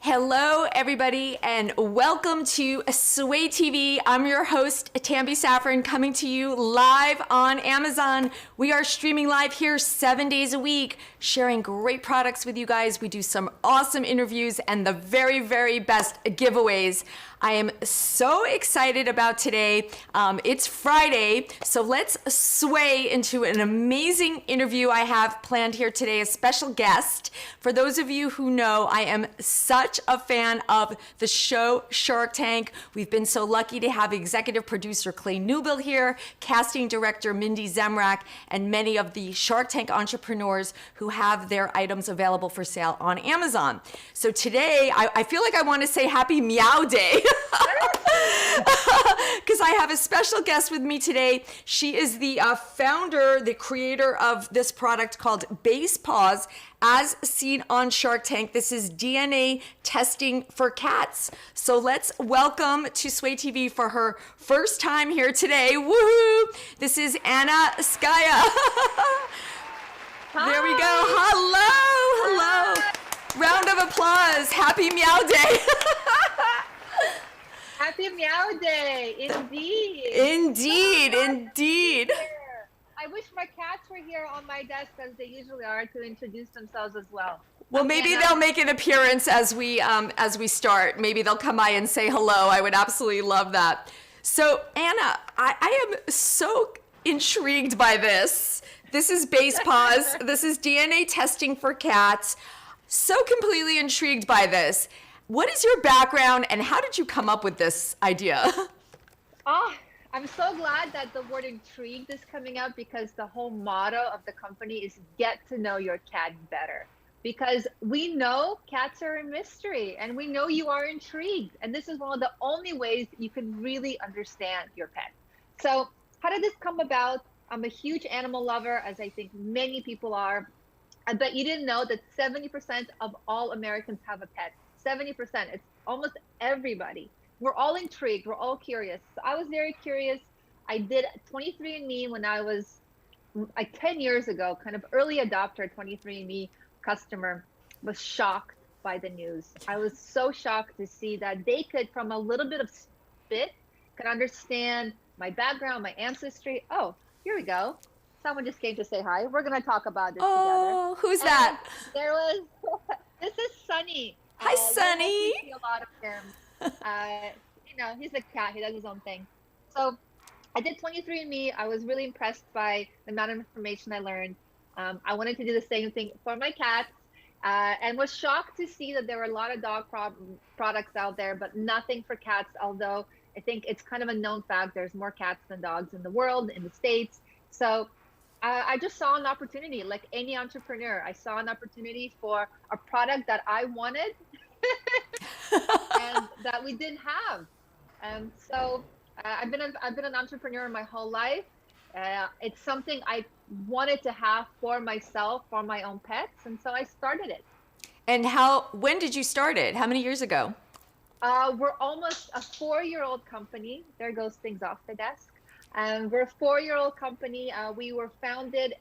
Hello, everybody, and welcome to Sway TV. I'm your host, Tambi Saffron, coming to you live on Amazon. We are streaming live here 7 days a week, sharing great products with you guys. We do some awesome interviews and the very, very best giveaways. I am so excited about today. It's Friday, so let's sway into an amazing interview I have planned here today, a special guest. For those of you who know, I am such a fan of the show Shark Tank. We've been so lucky to have executive producer Clay Newbill here, casting director Mindy Zemrak, and many of the Shark Tank entrepreneurs who have their items available for sale on Amazon. So today, I feel like I want to say Happy Meow Day. Because I have a special guest with me today. She is the founder, the creator of this product called Base Paws, as seen on Shark Tank. This is DNA testing for cats. So let's welcome to Sway TV for her first time here today. Woohoo! This is Anna Skaya. There we go. Hello, hello. Hi. Round of applause. Happy Meow Day. Happy Meow Day, indeed. Indeed, indeed. I wish my cats were here on my desk as they usually are to introduce themselves as well. Well, maybe they'll make an appearance as we start. Maybe they'll come by and say hello. I would absolutely love that. So, Anna, I am so intrigued by this. This is Base Paws. This is DNA testing for cats. So completely intrigued by this. What is your background and how did you come up with this idea? Oh, I'm so glad that the word intrigued is coming up because the whole motto of the company is get to know your cat better. Because we know cats are a mystery and we know you are intrigued. And this is one of the only ways you can really understand your pet. So how did this come about? I'm a huge animal lover, as I think many people are. I bet you didn't know that 70% of all Americans have a pet. 70%. It's almost everybody. We're all intrigued. We're all curious. So I was very curious. I did 23andMe when I was like 10 years ago, kind of early adopter 23andMe customer, was shocked by the news. I was so shocked to see that they could, from a little bit of spit, could understand my background, my ancestry. Oh, here we go. Someone just came to say hi. We're going to talk about this together. Oh, who's that? There was, this is Sunny. Hi, Sunny. We see a lot of him. You know, he's a cat. He does his own thing. So I did 23andMe. I was really impressed by the amount of information I learned. I wanted to do the same thing for my cats and was shocked to see that there were a lot of dog products out there, but nothing for cats, although I think it's kind of a known fact. There's more cats than dogs in the world, in the States. So I just saw an opportunity, like any entrepreneur. I saw an opportunity for a product that I wanted and that we didn't have. And so I've been an entrepreneur my whole life. It's something I wanted to have for myself, for my own pets, and so I started it. And when did you start it? How many years ago? We're almost a 4-year-old company. There goes things off the desk. We're a 4-year-old company. We were founded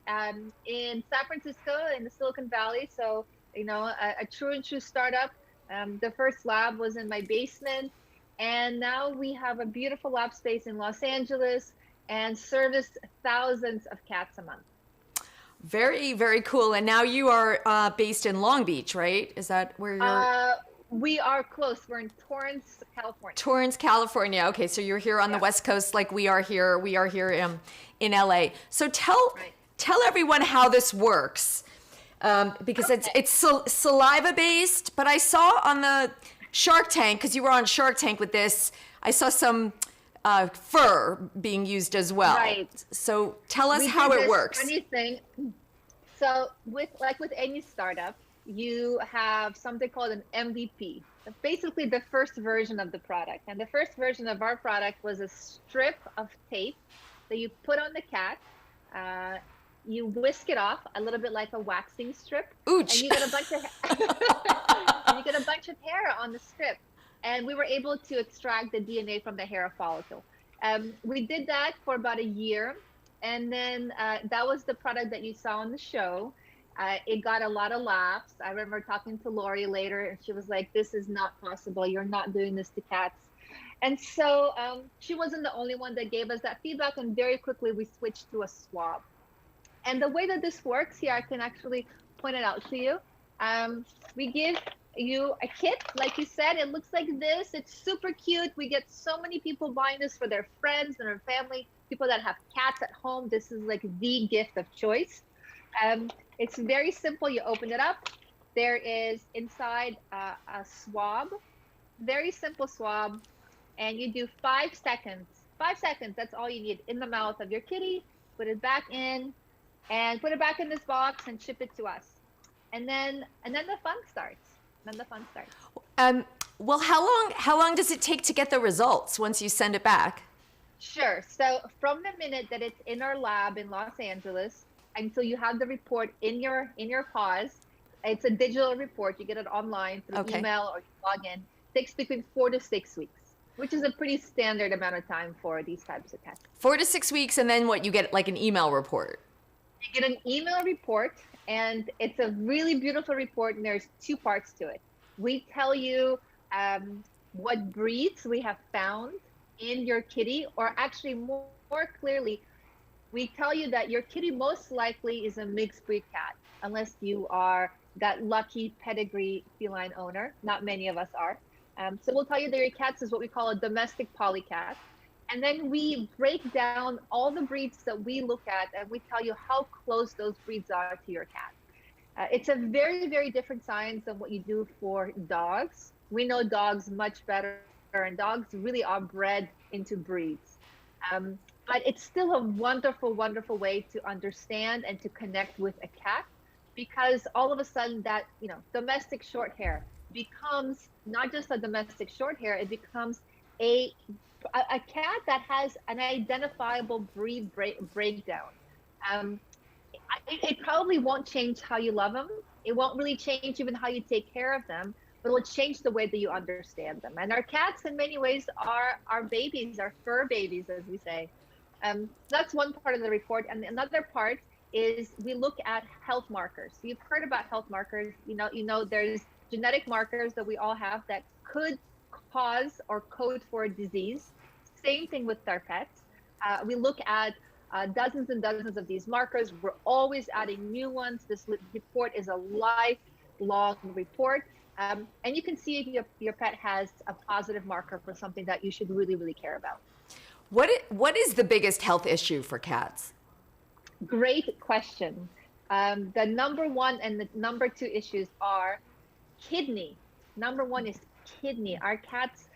in San Francisco in the Silicon Valley. So, you know, a true and true startup. The first lab was in my basement. And now we have a beautiful lab space in Los Angeles and service thousands of cats a month. Very, very cool. And now you are based in Long Beach, right? Is that where you're? We are close. We're in Torrance, California. Torrance, California. Okay, so you're here on the West Coast like we are here. We are here in LA. So tell everyone how this works. Because it's saliva based, but I saw on the Shark Tank, because you were on Shark Tank with this, I saw some fur being used as well. Right. So tell us how it works. Funny thing. So with any startup, you have something called an MVP. Basically the first version of the product. And the first version of our product was a strip of tape that you put on the cat. You whisk it off a little bit like a waxing strip. Ooch. And you get a bunch of and you get a bunch of hair on the strip. And we were able to extract the DNA from the hair follicle. We did that for about a year. And then that was the product that you saw on the show. It got a lot of laughs. I remember talking to Lori later, and she was like, "This is not possible. You're not doing this to cats." And so she wasn't the only one that gave us that feedback. And very quickly, we switched to a swab. And the way that this works here, I can actually point it out to you. Um, we give you a kit, like you said. It looks like this. It's super cute. We get so many people buying this for their friends and their family, people that have cats at home. This is like the gift of choice. It's very simple. You open it up. There is inside a swab, very simple swab, and you do 5 seconds. 5 seconds, that's all you need in the mouth of your kitty. Put it back in and put it back in this box and ship it to us. And then the fun starts. Then the fun starts. Well, how long does it take to get the results once you send it back? Sure. So from the minute that it's in our lab in Los Angeles until you have the report in your paws, it's a digital report. You get it online through email or you log in. Takes between 4 to 6 weeks, which is a pretty standard amount of time for these types of tests. 4 to 6 weeks, and then what? You get like an email report. You get an email report, and it's a really beautiful report, and there's two parts to it. We tell you what breeds we have found in your kitty, or actually more clearly, we tell you that your kitty most likely is a mixed breed cat, unless you are that lucky pedigree feline owner. Not many of us are. So we'll tell you that your cat is what we call a domestic polycat. And then we break down all the breeds that we look at, and we tell you how close those breeds are to your cat. It's a very, very different science than what you do for dogs. We know dogs much better, and dogs really are bred into breeds. But it's still a wonderful, wonderful way to understand and to connect with a cat, because all of a sudden that, domestic short hair becomes not just a domestic short hair, it becomes a cat that has an identifiable breed breakdown. It probably won't change how you love them. It won't really change even how you take care of them, but it will change the way that you understand them. And our cats, in many ways, are our babies, our fur babies, as we say. That's one part of the report. And another part is we look at health markers. You've heard about health markers. There's genetic markers that we all have that could cause or code for a disease. Same thing with our pets. We look at dozens and dozens of these markers. We're always adding new ones. This report is a lifelong report. And you can see if your pet has a positive marker for something that you should really, really care about. What is the biggest health issue for cats? Great question. The number one and the number two issues are kidney. Number one is kidney. Our cats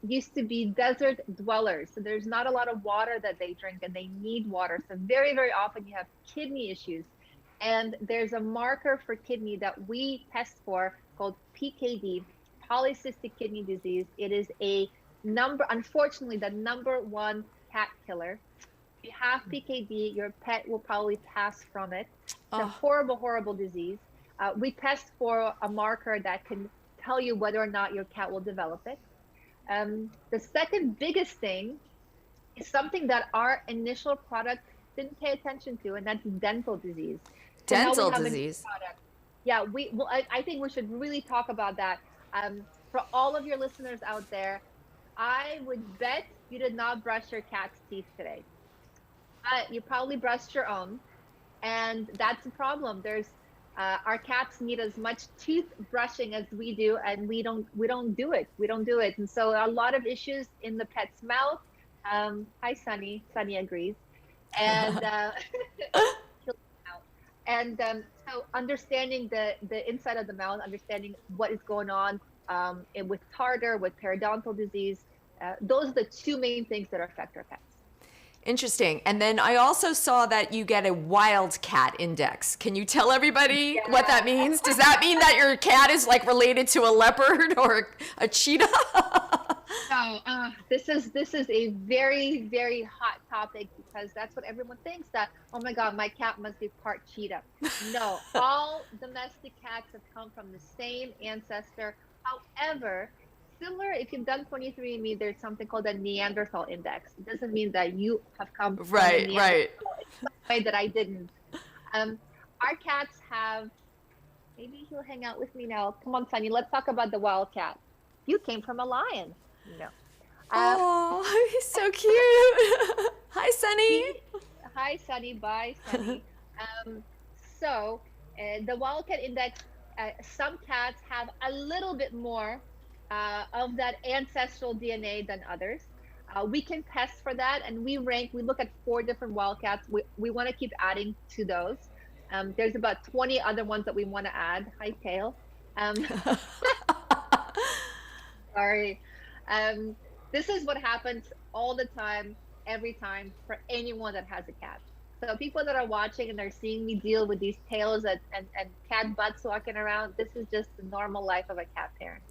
used to be desert dwellers, so there's not a lot of water that they drink, and they need water. So very, very often you have kidney issues. And there's a marker for kidney that we test for called PKD, polycystic kidney disease. It is unfortunately, the number one cat killer. If you have PKD, your pet will probably pass from it. It's a horrible, horrible disease. We test for a marker that can tell you whether or not your cat will develop it. The second biggest thing is something that our initial product didn't pay attention to, and that's dental disease. Dental disease. Yeah, I think we should really talk about that. For all of your listeners out there, I would bet you did not brush your cat's teeth today. But you probably brushed your own, and that's a problem. Our cats need as much tooth brushing as we do, and we don't do it. We don't do it. And so a lot of issues in the pet's mouth. Hi, Sunny. Sunny agrees. And so understanding the inside of the mouth, understanding what is going on with tartar, with periodontal disease, those are the two main things that affect our pets. Interesting. And then I also saw that you get a wildcat index. Can you tell everybody what that means? Does that mean that your cat is like related to a leopard or a cheetah? No, this is a very, very hot topic, because that's what everyone thinks, that, oh my God, my cat must be part cheetah. No, all domestic cats have come from the same ancestor. However, similar, if you've done 23andMe, there's something called a Neanderthal index. It doesn't mean that you have come from right. It's the way that I didn't. our cats have, maybe he'll hang out with me now. Come on, Sunny, let's talk about the wildcat. You came from a lion. No. Uh, Oh, he's so cute. Hi, he, Sunny. Hi, Sunny. Bye, Sunny. Um, so, the wildcat index, some cats have a little bit more of that ancestral DNA than others. We can test for that, and we look at 4 different wildcats. We want to keep adding to those. There's about 20 other ones that we want to add. Hi, Tail. Um, sorry. Um, this is what happens all the time, every time for anyone that has a cat. So people that are watching and they're seeing me deal with these tails and cat butts walking around, this is just the normal life of a cat parent.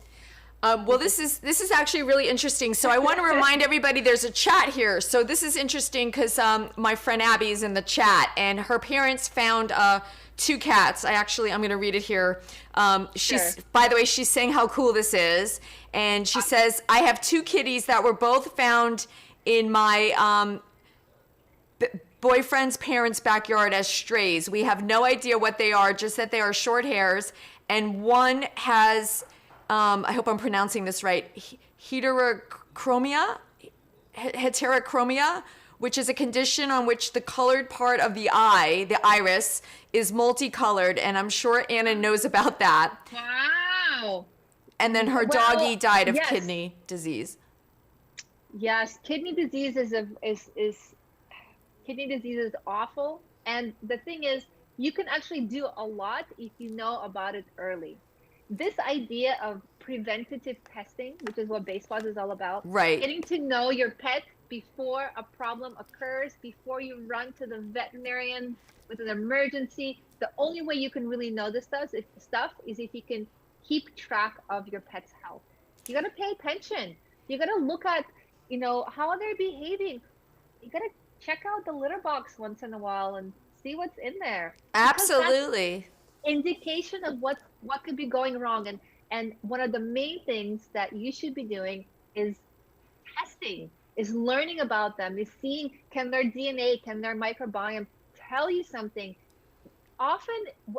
Well, this is actually really interesting. So I want to remind everybody there's a chat here. So this is interesting because my friend Abby is in the chat, and her parents found 2 cats. I'm going to read it here. She's Sure. By the way, she's saying how cool this is, and she says I have 2 kitties that were both found in my boyfriend's parents' backyard as strays. We have no idea what they are, just that they are short hairs, and one has. I hope I'm pronouncing this right, heterochromia, which is a condition on which the colored part of the eye, the iris, is multicolored, and I'm sure Anna knows about that. Wow. And then her Well, doggy died of yes. kidney disease. Yes, kidney disease is kidney disease is awful. And the thing is, you can actually do a lot if you know about it early. This idea of preventative testing, which is what Basepaws is all about, Right. getting to know your pet before a problem occurs, before you run to the veterinarian with an emergency. The only way you can really know this stuff is if you can keep track of your pet's health. You got to pay attention. You got to look at, how they're behaving. You got to check out the litter box once in a while and see what's in there. Because that's Absolutely. indication of what could be going wrong. And one of the main things that you should be doing is testing, is learning about them, is seeing, can their DNA, can their microbiome tell you something. Often,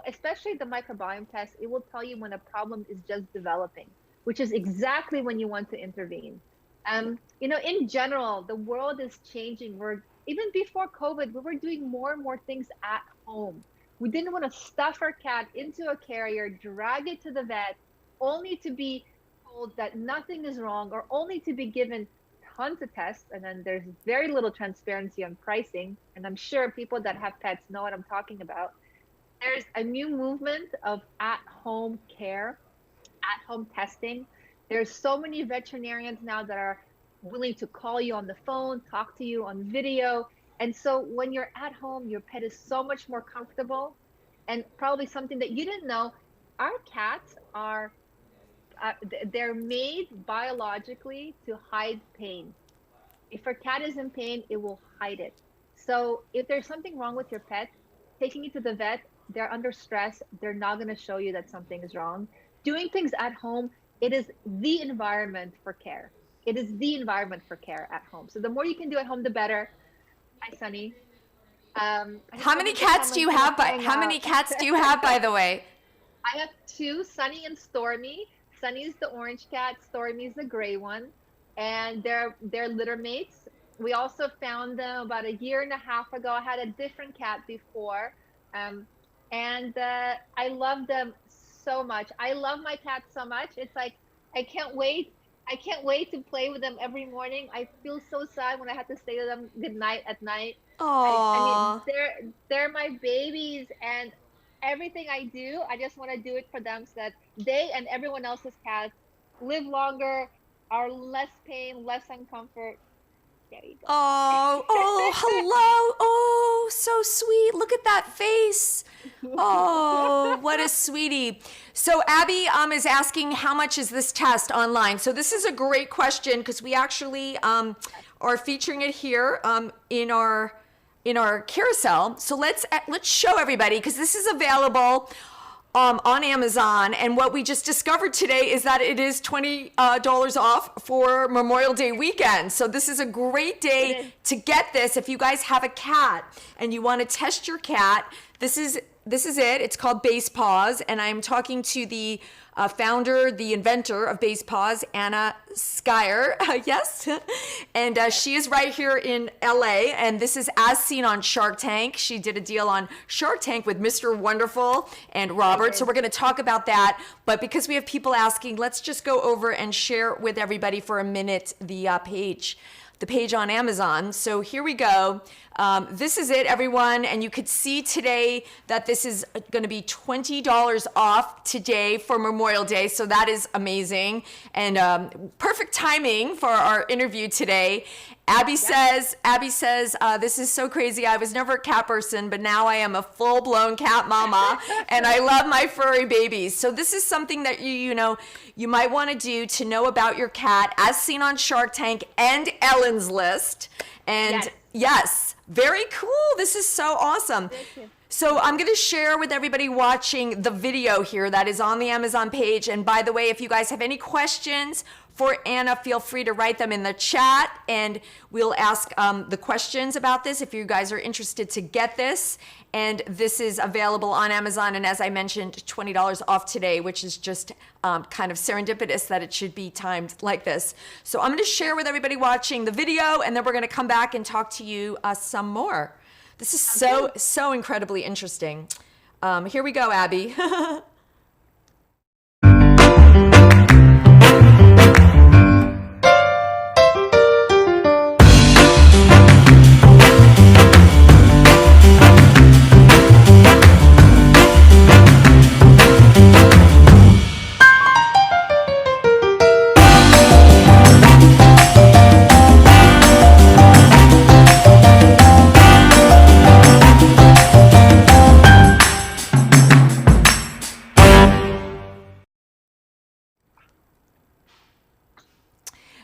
especially the microbiome test, it will tell you when a problem is just developing, which is exactly when you want to intervene. In general, the world is changing. Even before COVID, we were doing more and more things at home. We didn't want to stuff our cat into a carrier, drag it to the vet, only to be told that nothing is wrong, or only to be given tons of tests. And then there's very little transparency on pricing. And I'm sure people that have pets know what I'm talking about. There's a new movement of at-home care, at-home testing. There's so many veterinarians now that are willing to call you on the phone, talk to you on video. And so when you're at home, your pet is so much more comfortable. And probably something that you didn't know, our cats are, they're made biologically to hide pain. If a cat is in pain, it will hide it. So if there's something wrong with your pet, taking it to the vet, they're under stress, they're not going to show you that something is wrong. Doing things at home, it is the environment for care. It is the environment for care at home. So the more you can do at home, the better. Hi, Sunny. How many cats do you have by the way? I have 2, Sunny and Stormy. Sunny's the orange cat, Stormy's the gray one, and they're litter mates. We also found them about a year and a half ago. I had a different cat before, and I love them so much. I love my cats so much. It's like I can't wait to play with them every morning. I feel so sad when I have to say to them good night at night. I mean, they're my babies, and everything I do, I just want to do it for them so that they and everyone else's cats live longer, are less pain, less uncomfort. There you go. Oh, hello. Oh, so sweet. Look at that face. Oh, what a sweetie. So Abby is asking, how much is this test online? So this is a great question because we actually are featuring it here in our carousel. So let's show everybody, because this is available on Amazon. And what we just discovered today is that it is $20 off for Memorial Day weekend. So this is a great day to get this. If you guys have a cat and you want to test your cat, this is this is it. It's called Base Paws, and I'm talking to the founder, the inventor of Base Paws, Anna Skyer. Yes, and she is right here in LA, and this is as seen on Shark Tank. She did a deal on Shark Tank with Mr. Wonderful and Robert, so we're going to talk about that. But because we have people asking, let's just go over and share with everybody for a minute the page on Amazon. So here we go. This is it, everyone. And you could see today that this is going to be $20 off today for Memorial Day. So that is amazing and perfect timing for our interview today. Abby says, this is so crazy. I was never a cat person, but now I am a full-blown cat mama, and I love my furry babies. So this is something that you might want to do to know about your cat, as seen on Shark Tank and Ellen's List. And yes, very cool. This is so awesome. So I'm going to share with everybody watching the video here that is on the Amazon page. And by the way, if you guys have any questions for Anna, feel free to write them in the chat, and we'll ask the questions about this if you guys are interested to get this. And this is available on Amazon, and as I mentioned, $20 off today, which is just kind of serendipitous that it should be timed like this. So I'm going to share with everybody watching the video, and then we're going to come back and talk to you some more. This is so incredibly interesting. Here we go, Abby.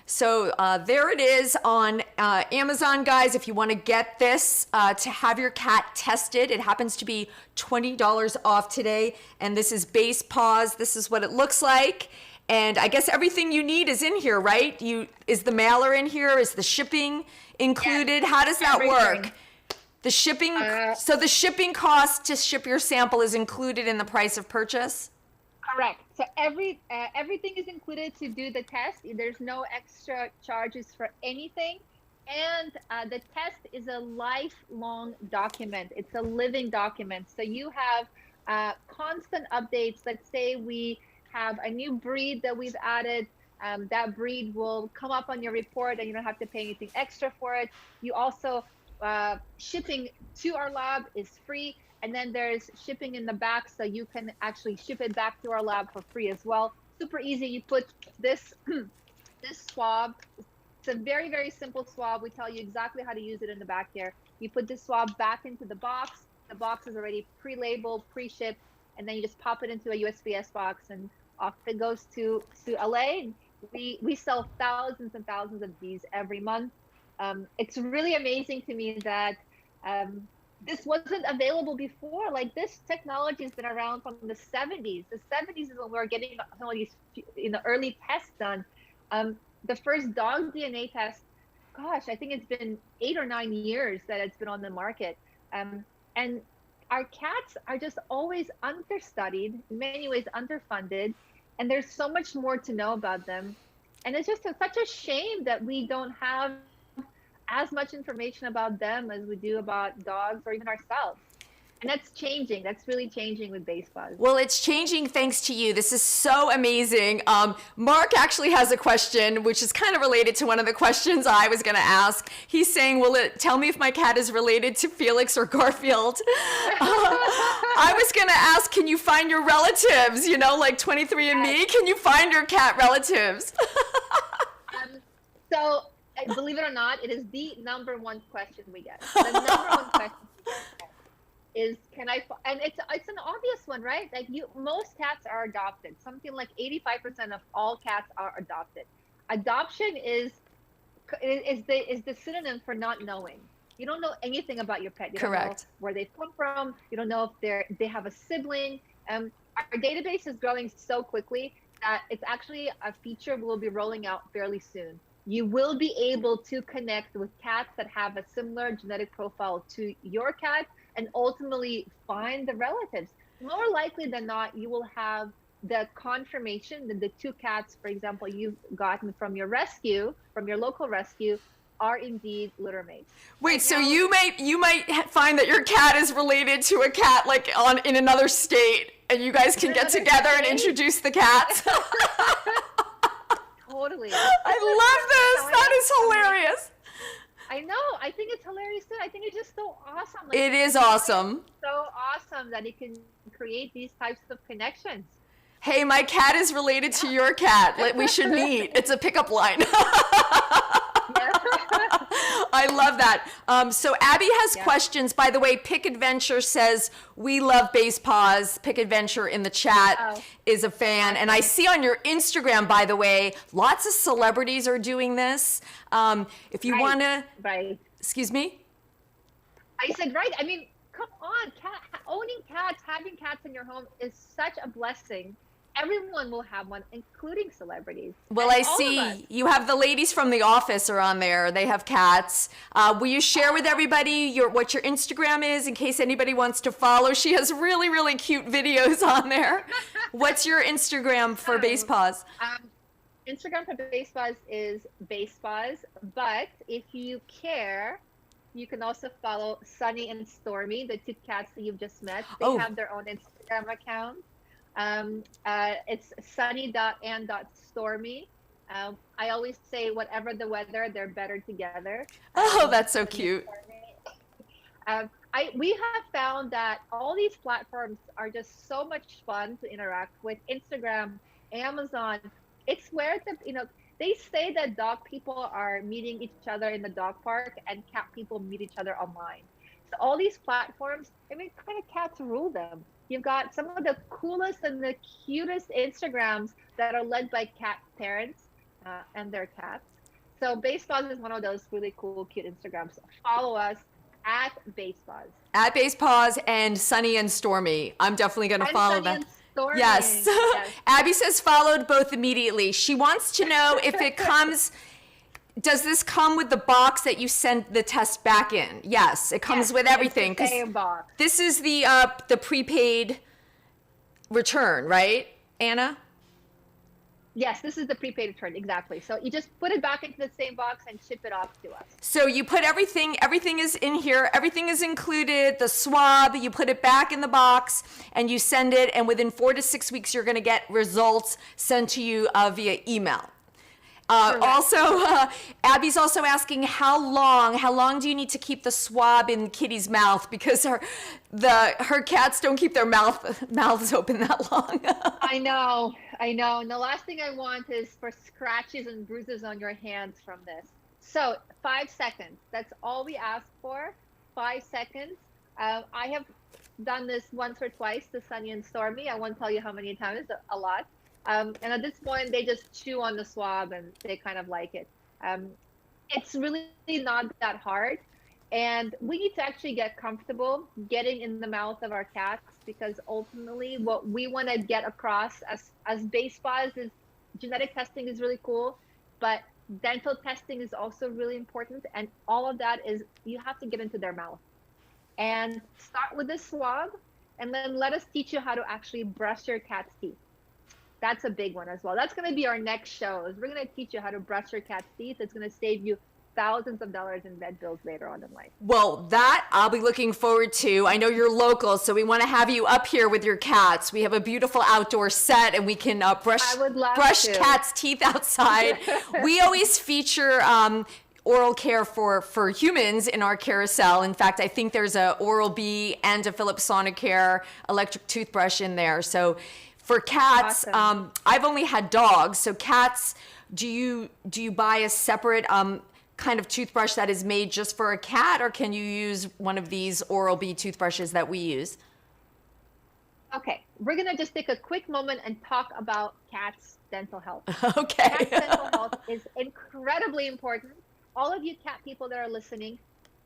So there it is on Amazon, guys. If you want to get this to have your cat tested, it happens to be $20 off today. And this is Base Paws. This is what it looks like. And I guess everything you need is in here, right? Is the mailer in here? Is the shipping included? How does that work? The shipping, so the shipping cost to ship your sample is included in the price of purchase? Correct. So everything is included to do the test. There's no extra charges for anything. And the test is a lifelong document. It's a living document. So you have constant updates. Let's say we have a new breed that we've added. That breed will come up on your report, and you don't have to pay anything extra for it. You also, shipping to our lab is free. And then there's shipping in the back, so you can actually ship it back to our lab for free as well. Super easy. You put this this swab. It's a very, very simple swab. We tell you exactly how to use it in the back here. You put this swab back into the box. The box is already pre-labeled, pre-shipped, and then you just pop it into a USPS box, and off it goes to LA. We sell thousands and thousands of these every month. It's really amazing to me that this wasn't available before. Like, this technology has been around from the 70s. The 70s is when we were getting some of these early tests done. The first dog DNA test, gosh, I think it's been 8 or 9 years that it's been on the market. And our cats are just always understudied, in many ways underfunded, and there's so much more to know about them. And it's just such a shame that we don't have as much information about them as we do about dogs or even ourselves. And that's changing. That's really changing with Base Paws. Well, it's changing thanks to you. This is so amazing. Mark actually has a question, which is kind of related to one of the questions I was going to ask. He's saying, will it tell me if my cat is related to Felix or Garfield? I was going to ask, can you find your relatives? Like 23andMe, can you find your cat relatives? So, believe it or not, it is the number one question we get. The number one question we get is, can I? And it's an obvious one, right? Like, most cats are adopted. Something like 85% of all cats are adopted. Adoption is the synonym for not knowing. You don't know anything about your pet. You Correct. Don't know where they've come from. You don't know if they have a sibling. Our database is growing so quickly that it's actually a feature we'll be rolling out fairly soon. You will be able to connect with cats that have a similar genetic profile to your cat, and ultimately find the relatives. More likely than not, you will have the confirmation that the two cats, for example, you've gotten from your rescue, from your local rescue, are indeed litter mates. Wait, Right so now, you might find that your cat is related to a cat like on in another state, and you guys can get together and introduce the cats. totally. I love this. That is hilarious. I know. I think it's hilarious too. I think it's just so awesome. Like, It is awesome. so awesome that it can create these types of connections. Hey, my cat is related to your cat. We should meet. It's a pickup line. I love that. So Abby has questions. By the way, Pick Adventure says, we love Base Paws. Pick Adventure in the chat is a fan. And I see on your Instagram, by the way, lots of celebrities are doing this. If you want to... Right. Excuse me? I said, right. I mean, come on. Owning cats, having cats in your home is such a blessing. Everyone will have one, including celebrities. Well, I see you have the ladies from The Office are on there. They have cats. Will you share with everybody what your Instagram is in case anybody wants to follow? She has really, really cute videos on there. What's your Instagram for Base Paws? Instagram for Base Paws is Base Paws. But if you care, you can also follow Sunny and Stormy, the two cats that you've just met. They have their own Instagram account. It's sunny.and.stormy. I always say, whatever the weather, they're better together. Oh, that's so cute. We have found that all these platforms are just so much fun to interact with. Instagram, Amazon, it's where they say that dog people are meeting each other in the dog park and cat people meet each other online. So all these platforms, I mean, kind of cats rule them. You've got some of the coolest and the cutest Instagrams that are led by cat parents and their cats. So Base Paws is one of those really cool, cute Instagrams. Follow us at Base Paws. At Base Paws and Sunny and Stormy. I'm definitely going to follow them. Yes. Abby says followed both immediately. She wants to know if it comes... Does this come with the box that you send the test back in? Yes, it comes with everything. It's the same box. This is the prepaid return, right, Anna? Yes, this is the prepaid return, exactly. So you just put it back into the same box and ship it off to us. So you put everything is in here, everything is included, the swab, you put it back in the box and you send it, and within 4 to 6 weeks, you're gonna get results sent to you via email. Abby's also asking how long do you need to keep the swab in Kitty's mouth, because her cats don't keep their mouths open that long. I know. And the last thing I want is for scratches and bruises on your hands from this. So 5 seconds, that's all we ask for. 5 seconds. I have done this once or twice to Sunny and Stormy. I won't tell you how many times, a lot. And at this point, they just chew on the swab and they kind of like it. It's really not that hard. And we need to actually get comfortable getting in the mouth of our cats, because ultimately what we want to get across as Base Paws is genetic testing is really cool, but dental testing is also really important. And all of that is you have to get into their mouth. And start with the swab, and then let us teach you how to actually brush your cat's teeth. That's a big one as well. That's going to be our next show. Is we're going to teach you how to brush your cat's teeth. It's going to save you thousands of dollars in vet bills later on in life. Well, that I'll be looking forward to. I know you're local, so we want to have you up here with your cats. We have a beautiful outdoor set, and we can brush cats' teeth outside. We always feature oral care for humans in our carousel. In fact, I think there's a Oral-B and a Philips Sonicare electric toothbrush in there. So for cats, awesome. I've only had dogs. So cats, do you buy a separate kind of toothbrush that is made just for a cat, or can you use one of these Oral-B toothbrushes that we use? Okay, we're gonna just take a quick moment and talk about cats' dental health. Okay. Cats' dental health is incredibly important. All of you cat people that are listening,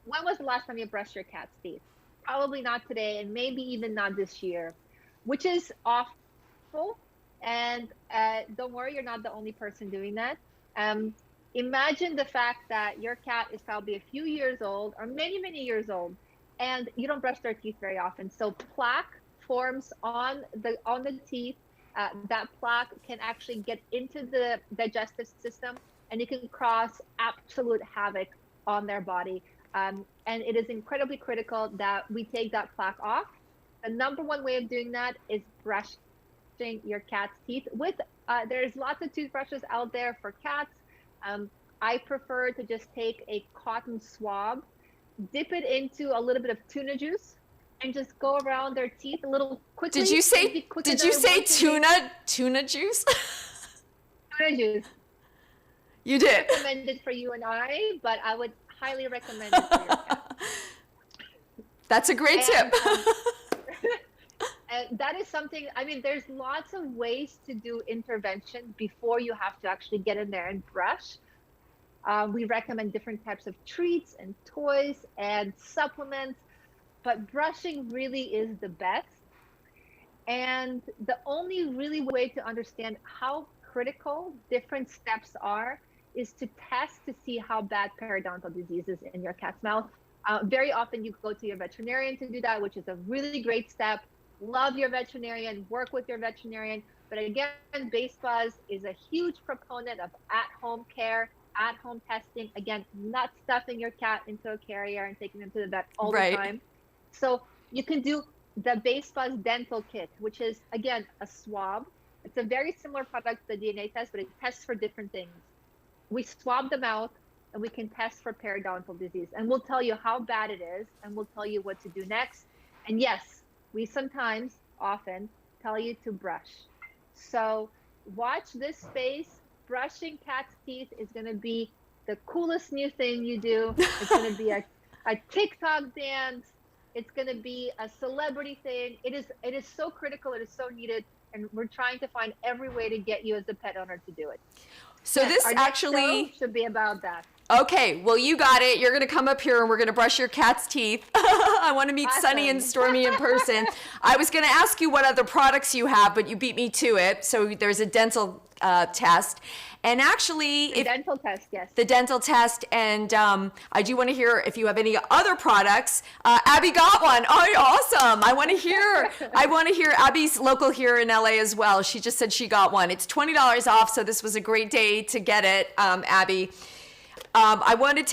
when was the last time you brushed your cat's teeth? Probably not today, and maybe even not this year, which is awful. And don't worry, you're not the only person doing that. Imagine the fact that your cat is probably a few years old, or many, many years old, and you don't brush their teeth very often. So plaque forms on the teeth. That plaque can actually get into the digestive system, and it can cause absolute havoc on their body. And it is incredibly critical that we take that plaque off. The number one way of doing that is brushing your cat's teeth with. There's lots of toothbrushes out there for cats. I prefer to just take a cotton swab, dip it into a little bit of tuna juice, and just go around their teeth a little quickly. Did you say tuna juice? Tuna juice. You did. I recommend it for you and I, but I would highly recommend it for your cat. That's a great tip. And that is something, I mean, there's lots of ways to do intervention before you have to actually get in there and brush. We recommend different types of treats and toys and supplements, but brushing really is the best. And the only really way to understand how critical different steps are is to test to see how bad periodontal disease is in your cat's mouth. Very often you go to your veterinarian to do that, which is a really great step. Love your veterinarian, work with your veterinarian. But again, Basepaws is a huge proponent of at-home care, at-home testing. Again, not stuffing your cat into a carrier and taking them to the vet all the time. So you can do the Basepaws dental kit, which is, again, a swab. It's a very similar product to the DNA test, but it tests for different things. We swab the mouth and we can test for periodontal disease. And we'll tell you how bad it is, and we'll tell you what to do next. And yes, we sometimes, often, tell you to brush. So watch this space. Brushing cat's teeth is going to be the coolest new thing you do. It's going to be a TikTok dance. It's going to be a celebrity thing. It is so critical. It is so needed. And we're trying to find every way to get you as a pet owner to do it. So yes, this actually should be about that. Okay, well, you got it. You're going to come up here and we're going to brush your cat's teeth. I want to meet Sunny and Stormy in person. I was going to ask you what other products you have, but you beat me to it. So there's a dental test. And actually, the dental test, yes. The dental test. And I do want to hear if you have any other products. Abby got one. Oh, awesome. I want to hear Abby's local here in LA as well. She just said she got one. It's $20 off. So this was a great day to get it, Abby. I wanted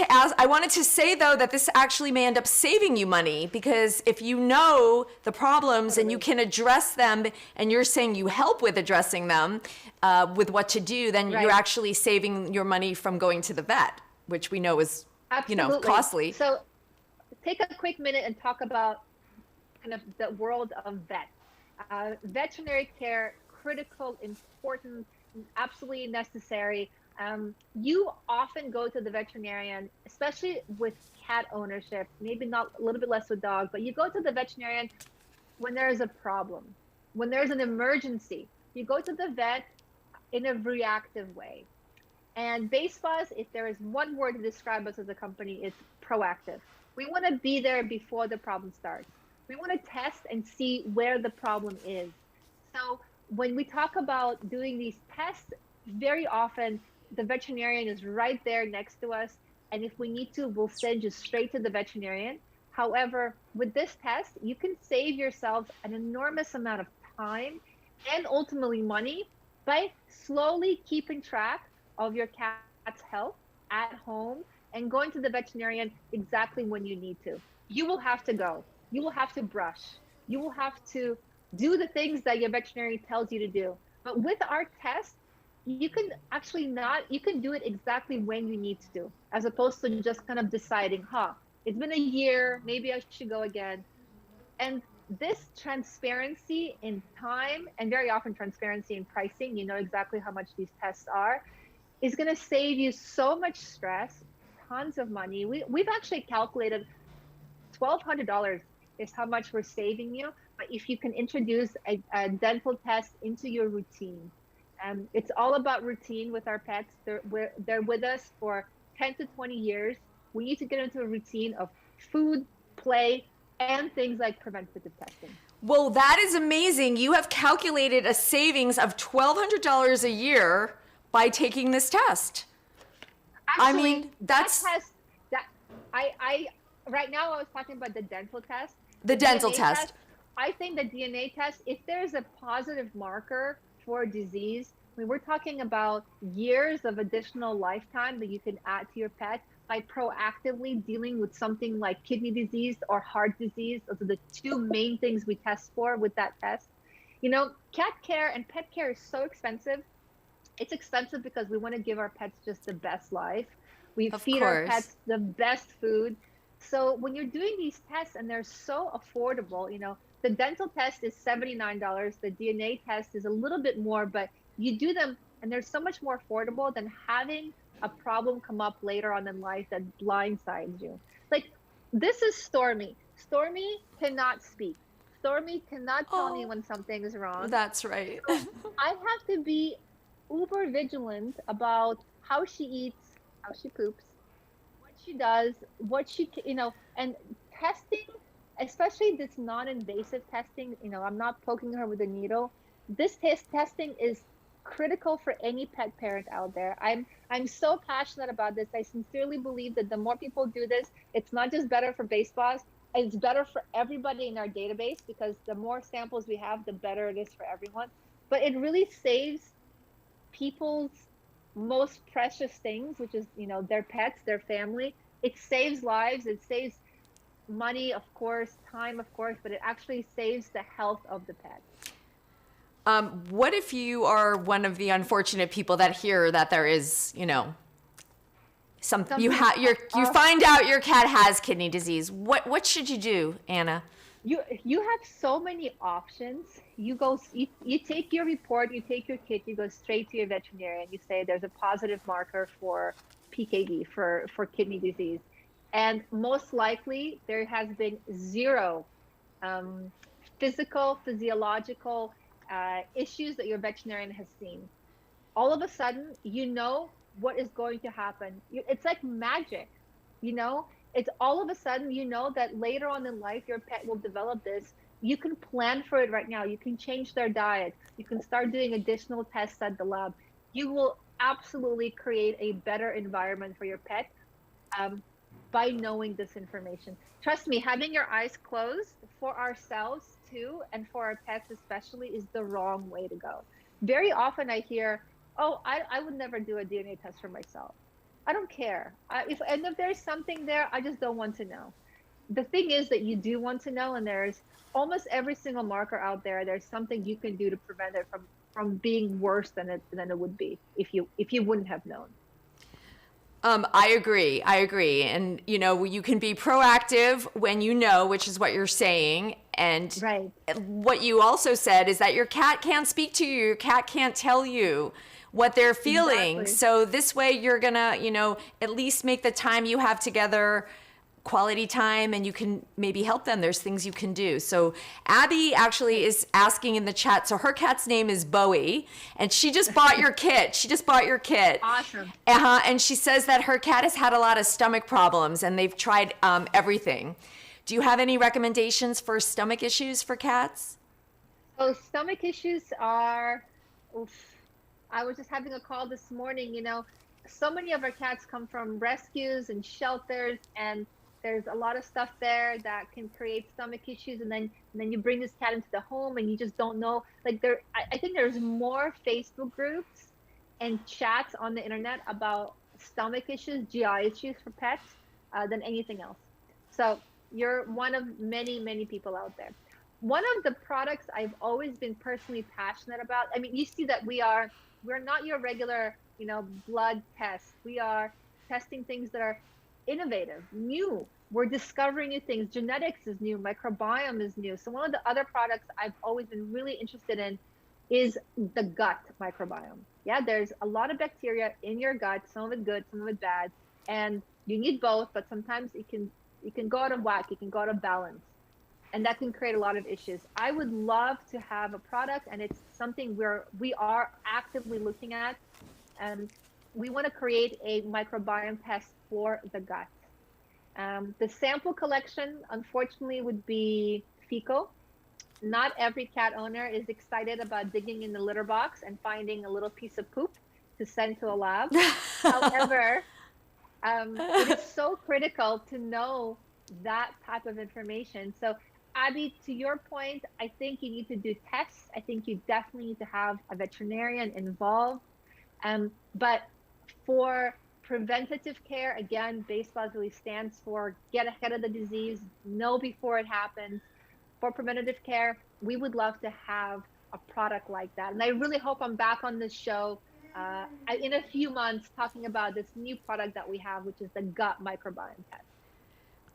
to say though that this actually may end up saving you money, because if you know the problems and you can address them, and you're saying you help with addressing them with what to do, then you're actually saving your money from going to the vet, which we know is costly. So take a quick minute and talk about kind of the world of vet. Veterinary care, critical, important, absolutely necessary. You often go to the veterinarian, especially with cat ownership, maybe not a little bit less with dog, but you go to the veterinarian when there's a problem, when there's an emergency. You go to the vet in a reactive way. And Basepaws, if there is one word to describe us as a company, it's proactive. We want to be there before the problem starts. We want to test and see where the problem is. So when we talk about doing these tests, very often the veterinarian is right there next to us. And if we need to, we'll send you straight to the veterinarian. However, with this test, you can save yourself an enormous amount of time and ultimately money by slowly keeping track of your cat's health at home and going to the veterinarian exactly when you need to. You will have to go. You will have to brush. You will have to do the things that your veterinarian tells you to do. But with our test, you can you can do it exactly when you need to, as opposed to just kind of deciding, it's been a year, maybe I should go again. And this transparency in time, and very often transparency in pricing, you know exactly how much these tests are, is going to save you so much stress, tons of money. We've actually calculated $1,200 is how much we're saving you. But if you can introduce a dental test into your routine, it's all about routine with our pets. They're with us for 10 to 20 years. We need to get into a routine of food, play, and things like preventative testing. Well, that is amazing. You have calculated a savings of $1,200 a year by taking this test. Actually, I mean, that's... I right now I was talking about the dental test. The The dental DNA test. test, I think the DNA test, if there's a positive marker for disease, I mean, we're talking about years of additional lifetime that you can add to your pet by proactively dealing with something like kidney disease or heart disease. Those are the two main things we test for with that test. You know, cat care and pet care is so expensive. It's expensive because we want to give our pets just the best life. We Of feed our course. pets the best food. So when you're doing these tests and they're so affordable, the dental test is $79, the DNA test is a little bit more, but you do them and they're so much more affordable than having a problem come up later on in life that blindsides you. Like, this is Stormy. Stormy cannot speak. Stormy cannot tell me Oh, when something is wrong. that's right. So I have to be uber vigilant about how she eats, how she poops, what she does, and testing, especially this non-invasive testing. I'm not poking her with a needle. This testing is critical for any pet parent out there. I'm so passionate about this. I sincerely believe that the more people do this, it's not just better for baseballs, it's better for everybody in our database because the more samples we have, the better it is for everyone. But it really saves people's most precious things, which is, their pets, their family. It saves lives, it saves money, of course, time, of course, but it actually saves the health of the pet. What if you are one of the unfortunate people that hear that there is, Something, you find out your cat has kidney disease. What should you do, Anna? you have so many options. You take your report, you take your kit, you go straight to your veterinarian. You say there's a positive marker for PKD, for kidney disease, and most likely there has been zero um, physiological issues that your veterinarian has seen. All of a sudden, you know what is going to happen. It's like magic, you know? It's all of a sudden, you know that later on in life, your pet will develop this. You can plan for it right now. You can change their diet. You can start doing additional tests at the lab. You will absolutely create a better environment for your pet um, by knowing this information. Trust me, having your eyes closed for ourselves too, and for our pets especially, is the wrong way to go. Very often I hear, oh, I would never do a DNA test for myself. I don't care. If there's something there, I just don't want to know. The thing is that you do want to know, and there's almost every single marker out there. There's something you can do to prevent it from being worse than it would be if you wouldn't have known. I agree. I agree. And, you can be proactive when you know, which is what you're saying. And Right. what you also said is that your cat can't speak to you. Your cat can't tell you what they're feeling. Exactly. So this way you're going to, at least make the time you have together quality time, and you can maybe help them. There's things you can do. So Abby actually is asking in the chat. So her cat's name is Bowie, and she just bought your kit. She just bought your kit. Awesome. And she says that her cat has had a lot of stomach problems, and they've tried everything. Do you have any recommendations for stomach issues for cats? So stomach issues are, oof. I was just having a call this morning, so many of our cats come from rescues and shelters, and there's a lot of stuff there that can create stomach issues. And then you bring this cat into the home and you just don't know. Like, I think there's more Facebook groups and chats on the internet about stomach issues, GI issues for pets, than anything else. So you're one of many, many people out there. One of the products I've always been personally passionate about, I mean, you see that we're not your regular, blood test. We are testing things that are innovative, new. We're discovering new things. Genetics is new, microbiome is new. So one of the other products I've always been really interested in is the gut microbiome. Yeah, there's a lot of bacteria in your gut, some of it good, some of it bad, and you need both, but sometimes it can go out of whack, it can go out of balance, and that can create a lot of issues. I would love to have a product, and it's something we are actively looking at, and we want to create a microbiome test for the gut. The sample collection, unfortunately, would be fecal. Not every cat owner is excited about digging in the litter box and finding a little piece of poop to send to a lab. However, it is so critical to know that type of information. So Abby, to your point, I think you need to do tests. I think you definitely need to have a veterinarian involved. But for preventative care, again, BasePaws really stands for get ahead of the disease, know before it happens. For preventative care, we would love to have a product like that. And I really hope I'm back on this show in a few months talking about this new product that we have, which is the gut microbiome test.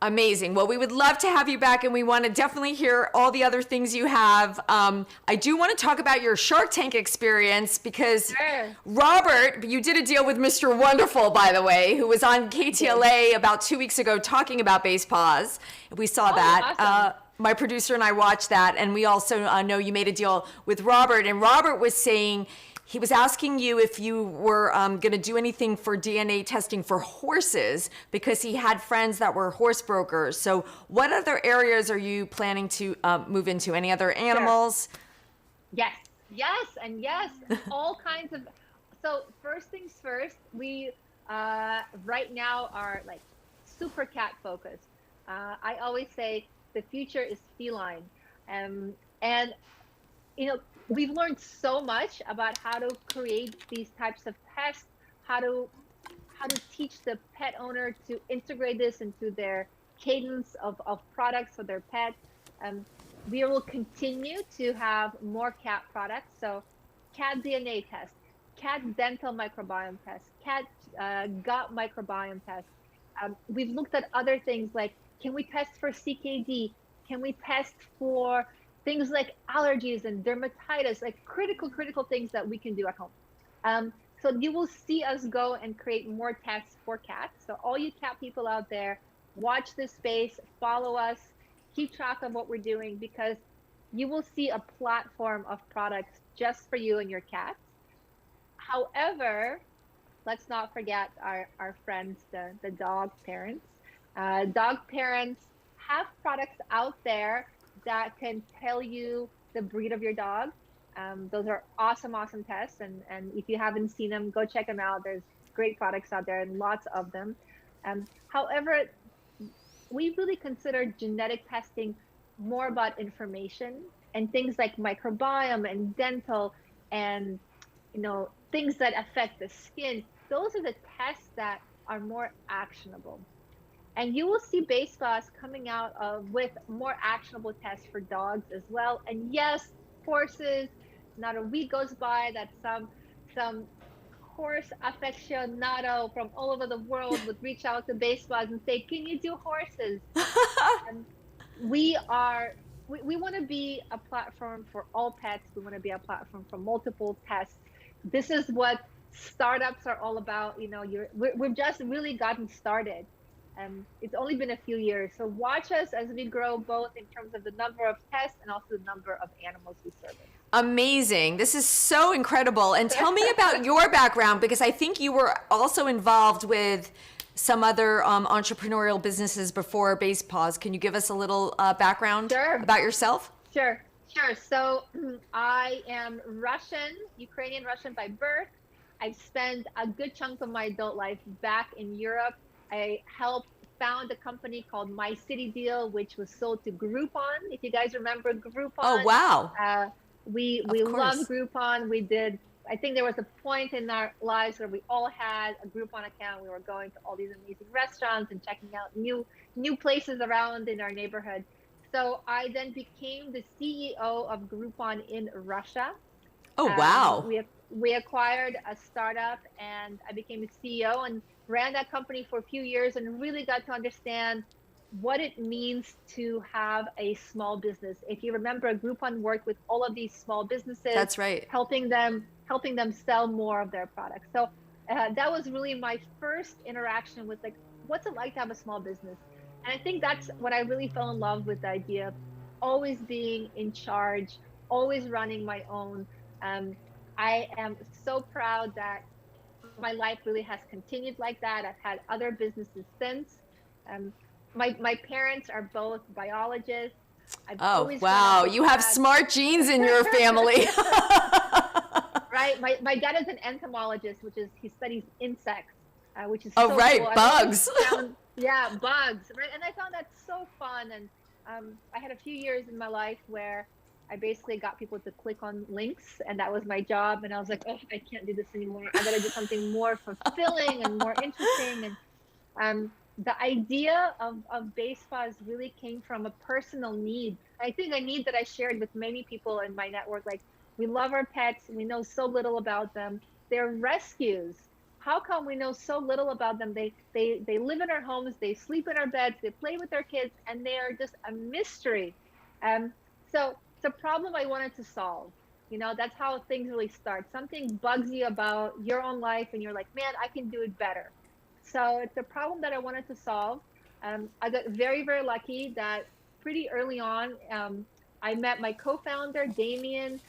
Amazing. Well, we would love to have you back, and we want to definitely hear all the other things you have. I do want to talk about your Shark Tank experience because Sure. Robert, you did a deal with Mr. Wonderful, by the way, who was on KTLA about 2 weeks ago talking about BasePaws. We saw that. Awesome. My producer and I watched that, and we also know you made a deal with Robert, and Robert was saying he was asking you if you were going to do anything for DNA testing for horses because he had friends that were horse brokers. So what other areas are you planning to move into? Any other animals? Sure. And yes, all kinds of. So first things first, we right now are like super cat focused. I always say the future is feline, and we've learned so much about how to create these types of tests, how to teach the pet owner to integrate this into their cadence of products for their pet. We will continue to have more cat products. So cat DNA test, cat dental microbiome test, cat gut microbiome test. We've looked at other things like, can we test for CKD? Can we test for things like allergies and dermatitis, like critical things that we can do at home. So you will see us go and create more tests for cats. So all you cat people out there, watch this space, follow us, keep track of what we're doing, because you will see a platform of products just for you and your cats. However, let's not forget our friends, the dog parents. Dog parents have products out there that can tell you the breed of your dog. Those are awesome tests. And if you haven't seen them, go check them out. There's great products out there and lots of them. However, we really consider genetic testing more about information and things like microbiome and dental and, things that affect the skin. Those are the tests that are more actionable. And you will see BasePaws coming out with more actionable tests for dogs as well. And yes, horses, not a week goes by that some horse aficionado from all over the world would reach out to BasePaws and say, can you do horses? And we want to be a platform for all pets. We want to be a platform for multiple tests. This is what startups are all about. We've just really gotten started. It's only been a few years. So watch us as we grow both in terms of the number of tests and also the number of animals we service. Amazing. This is so incredible. And tell me about your background, because I think you were also involved with some other entrepreneurial businesses before BasePaws. Can you give us a little background about yourself? Sure. So I am Ukrainian Russian by birth. I spent a good chunk of my adult life back in Europe. I helped found a company called My City Deal, which was sold to Groupon. If you guys remember Groupon. Oh, wow. We love Groupon. I think there was a point in our lives where we all had a Groupon account. We were going to all these amazing restaurants and checking out new places around in our neighborhood. So I then became the CEO of Groupon in Russia. Oh, wow. We acquired a startup and I became the CEO and ran that company for a few years and really got to understand what it means to have a small business. If you remember, Groupon worked with all of these small businesses. That's right. Helping them sell more of their products. So that was really my first interaction with what's it like to have a small business? And I think that's when I really fell in love with the idea of always being in charge, always running my own. I am so proud that my life really has continued like that. I've had other businesses since. My parents are both biologists. Oh, wow. You have smart genes in your family. Right. My dad is an entomologist, he studies insects. which is Oh, so cool. right, I've always bugs. found, yeah, bugs, right? And I found that so fun. And I had a few years in my life where I basically got people to click on links, and that was my job. And I was like, oh, I can't do this anymore. I got to do something more fulfilling and more interesting. And the idea of base spas really came from a personal need. I think a need that I shared with many people in my network. Like, we love our pets, we know so little about them. They're rescues. How come we know so little about them? They live in our homes, they sleep in our beds, they play with our kids, and they are just a mystery. Um, so it's a problem I wanted to solve. That's how things really start. Something bugs you about your own life, and you're like, man, I can do it better. So it's a problem that I wanted to solve. I got very, very lucky that pretty early on, I met my co-founder, Damien.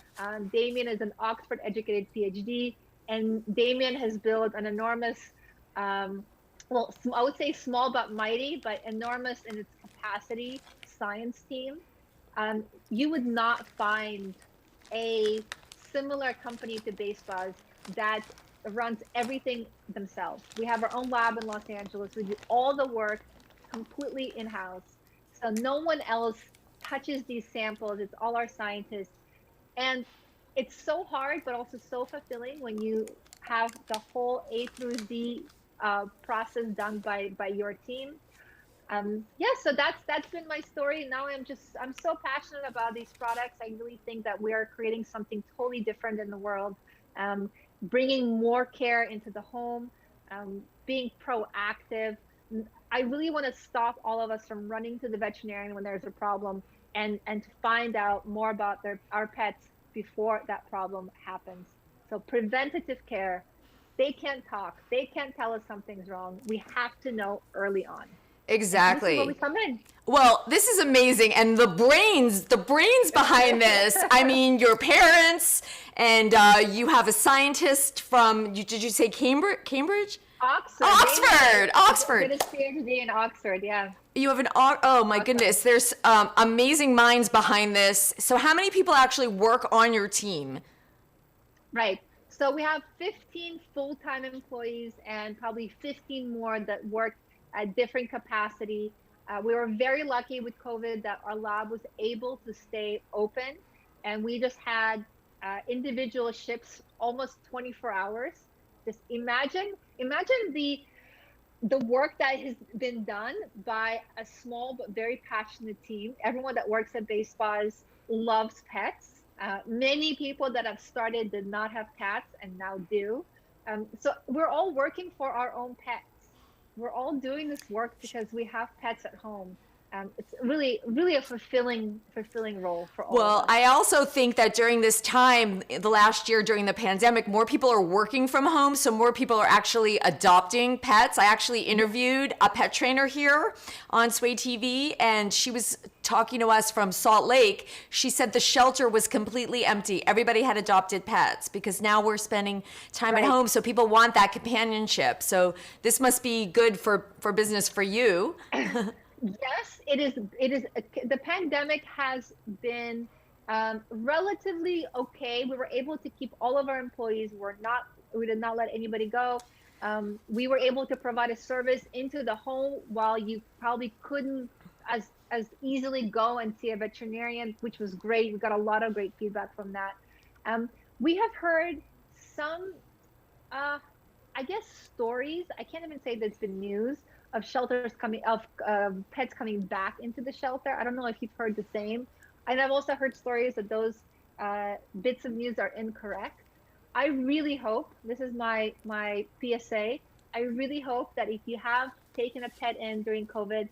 Damien is an Oxford educated PhD, and Damien has built an enormous, well, I would say small but mighty, but enormous in its capacity science team. You would not find a similar company to Baseballs that runs everything themselves. We have our own lab in Los Angeles. We do all the work completely in-house. So no one else touches these samples. It's all our scientists. And it's so hard, but also so fulfilling when you have the whole A through Z process done by your team. Yeah, so that's been my story. Now I'm so passionate about these products. I really think that we are creating something totally different in the world, bringing more care into the home, being proactive. I really want to stop all of us from running to the veterinarian when there's a problem, and to find out more about our pets before that problem happens. So preventative care. They can't talk. They can't tell us something's wrong. We have to know early on. And so this is where we Exactly. come in. Well, this is amazing. And the brains behind this. I mean, your parents, and you have a scientist from, did you say Cambridge? Oxford. Oxford, Did Oxford. a PhD in Oxford, yeah. You have oh my Awesome. goodness. There's amazing minds behind this. So how many people actually work on your team? Right. So we have 15 full-time employees and probably 15 more that work at different capacity. We were very lucky with COVID that our lab was able to stay open, and we just had individual shifts almost 24 hours. Just imagine the work that has been done by a small but very passionate team. Everyone that works at Base Spas loves pets. Many people that have started did not have cats and now do. So we're all working for our own pets. We're all doing this work because we have pets at home. It's really, really a fulfilling role for all of Well, us. I also think that during this time, the last year during the pandemic, more people are working from home, so more people are actually adopting pets. I actually interviewed a pet trainer here on Sway TV, and she was talking to us from Salt Lake. She said the shelter was completely empty. Everybody had adopted pets because now we're spending time at Right. home, so people want that companionship. So this must be good for business for you. Yes, it is. The pandemic has been relatively okay. We were able to keep all of our employees. We did not let anybody go. We were able to provide a service into the home while you probably couldn't as easily go and see a veterinarian, which was great. We got a lot of great feedback from that. We have heard some I guess stories. I can't even say that's been news of pets coming back into the shelter. I don't know if you've heard the same. And I've also heard stories that those bits of news are incorrect. I really hope, this is my PSA, I really hope that if you have taken a pet in during COVID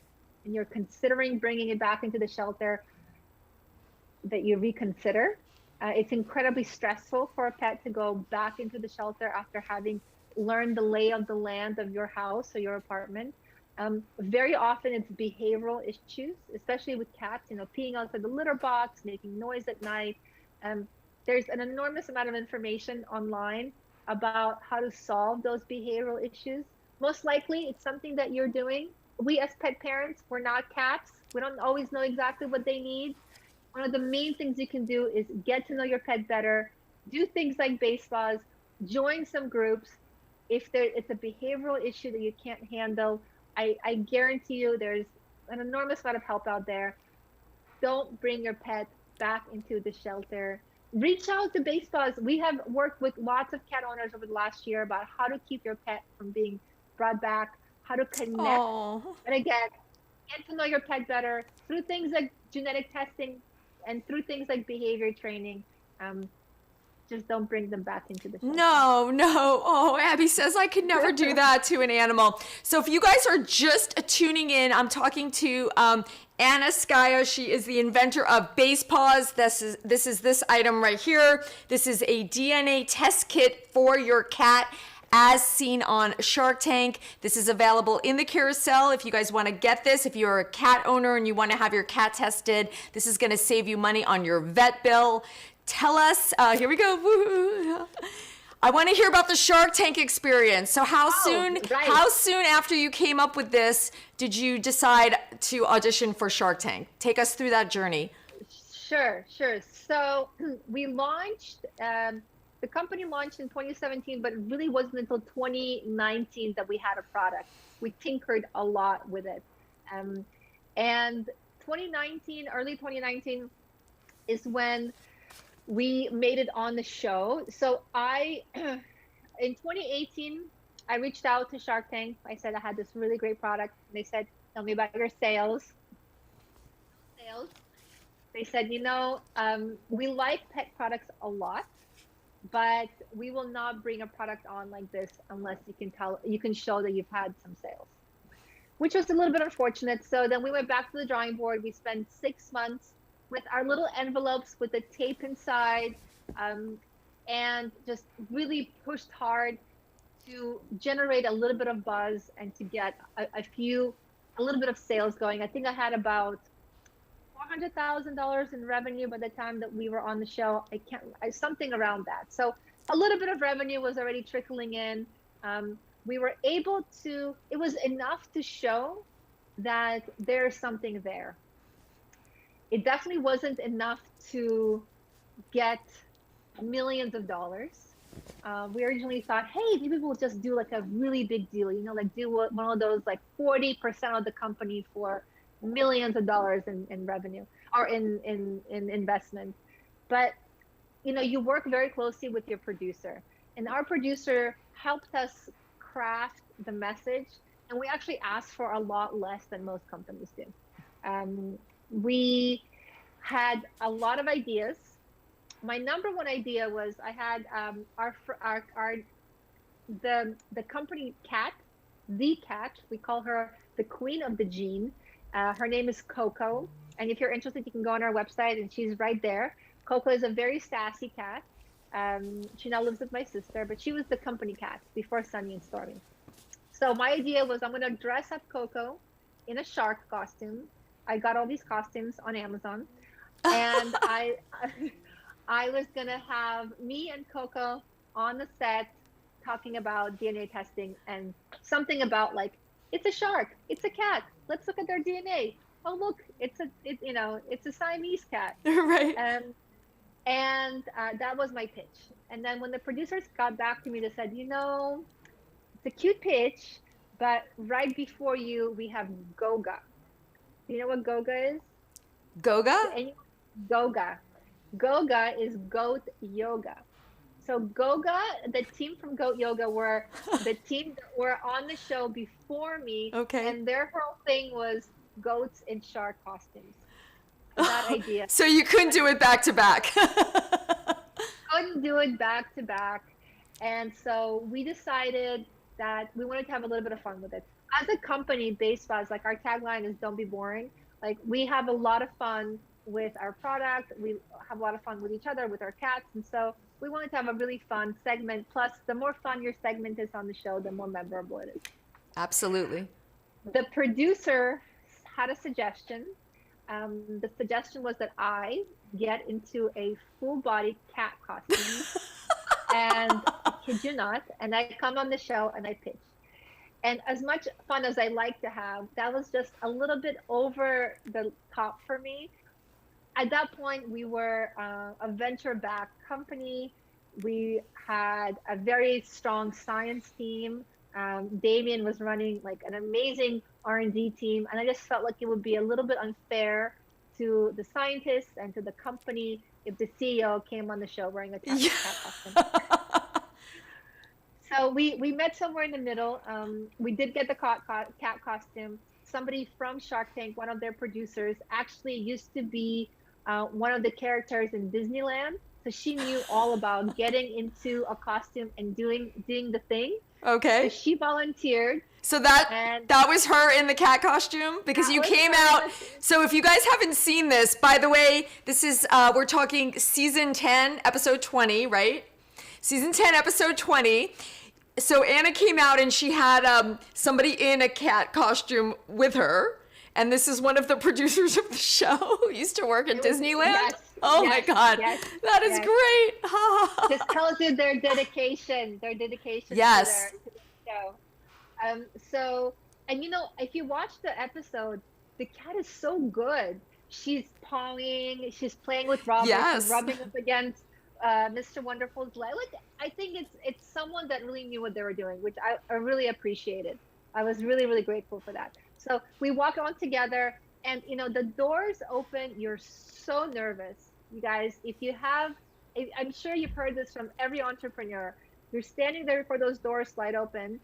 and you're considering bringing it back into the shelter, that you reconsider. It's incredibly stressful for a pet to go back into the shelter after having learned the lay of the land of your house or your apartment. Very often it's behavioral issues, especially with cats, peeing outside the litter box, making noise at night. There's an enormous amount of information online about how to solve those behavioral issues. Most likely it's something that you're doing. We as pet parents, we're not cats. We don't always know exactly what they need. One of the main things you can do is get to know your pet better, do things like base spas, join some groups, it's a behavioral issue that you can't handle, I guarantee you there's an enormous amount of help out there. Don't bring your pet back into the shelter. Reach out to Base Paws. We have worked with lots of cat owners over the last year about how to keep your pet from being brought back, how to connect. Oh. And again, get to know your pet better through things like genetic testing and through things like behavior training. Um, just don't bring them back into the shelter. No, no. Oh, Abby says I could never do that to an animal. So if you guys are just tuning in, I'm talking to Anna Skaya. She is the inventor of Base Paws. This is this item right here. This is a DNA test kit for your cat, as seen on Shark Tank. This is available in the carousel if you guys want to get this. If you're a cat owner and you want to have your cat tested, this is going to save you money on your vet bill. Tell us, here we go. Woo. I want to hear about the Shark Tank experience. So how soon after you came up with this did you decide to audition for Shark Tank? Take us through that journey. Sure. So we launched, the company launched in 2017, but it really wasn't until 2019 that we had a product. We tinkered a lot with it. And early 2019 is when we made it on the show. So in 2018, I reached out to Shark Tank. I said I had this really great product. They said, tell me about your sales. They said, we like pet products a lot, but we will not bring a product on like this unless you can show that you've had some sales, which was a little bit unfortunate. So then we went back to the drawing board. We spent 6 months with our little envelopes with the tape inside, and just really pushed hard to generate a little bit of buzz and to get a little bit of sales going. I think I had about $400,000 in revenue by the time that we were on the show. Something around that. So a little bit of revenue was already trickling in. We were able to, it was enough to show that there's something there. It definitely wasn't enough to get millions of dollars. We originally thought, hey, maybe we'll just do like a really big deal, like do one of those like 40% of the company for millions of dollars in revenue or in investment. But, you work very closely with your producer, and our producer helped us craft the message. And we actually asked for a lot less than most companies do. We had a lot of ideas. My number one idea was I had the company cat, we call her the queen of the gene. Her name is Coco. And if you're interested, you can go on our website and she's right there. Coco is a very sassy cat. She now lives with my sister, but she was the company cat before Sunny and Stormy. So my idea was I'm going to dress up Coco in a shark costume. I got all these costumes on Amazon, and I was gonna have me and Coco on the set talking about DNA testing and something about like, it's a shark, it's a cat. Let's look at their DNA. Oh look, it's a Siamese cat. Right. And that was my pitch. And then when the producers got back to me, they said, it's a cute pitch, but right before you, we have Goga. You know what Goga is? Goga? Goga. Goga is goat yoga. So Goga, the team from Goat Yoga were the team that were on the show before me. Okay. And their whole thing was goats in shark costumes. That idea. So you couldn't do it back to back. Couldn't do it back to back. And so we decided that we wanted to have a little bit of fun with it. As a company, Base Paws, like our tagline is "Don't be boring." Like we have a lot of fun with our product. We have a lot of fun with each other, with our cats, and so we wanted to have a really fun segment. Plus, the more fun your segment is on the show, the more memorable it is. Absolutely. The producer had a suggestion. The suggestion was that I get into a full-body cat costume, and I kid you not, and I come on the show and I pitch. And as much fun as I like to have, that was just a little bit over the top for me. At that point, we were a venture-backed company. We had a very strong science team. Damien was running like an amazing R&D team, and I just felt like it would be a little bit unfair to the scientists and to the company if the CEO came on the show wearing a Yeah. cat costume. So we met somewhere in the middle. We did get the cat costume. Somebody from Shark Tank, one of their producers, actually used to be one of the characters in Disneyland. So she knew all about getting into a costume and doing the thing. So Okay. she volunteered, So that and that was her in the cat costume because that you was came her. out. So if you guys haven't seen this, by the way, this is we're talking season 10, episode 20, right? Season 10, episode 20. So Anna came out and she had somebody in a cat costume with her. And this is one of the producers of the show who used to work at Disneyland. Yes, Oh my yes, God. yes, That is yes. great. Just tells you their dedication Yes. to the show. So, and if you watch the episode, the cat is so good. She's pawing, she's playing with Robert, she's Yes. rubbing up against Mr. Wonderful's leg. Like, I think it's someone that really knew what they were doing, which I really appreciated. I was really, really grateful for that. So we walk on together, and the doors open. You're so nervous, you guys. I'm sure you've heard this from every entrepreneur. You're standing there before those doors slide open.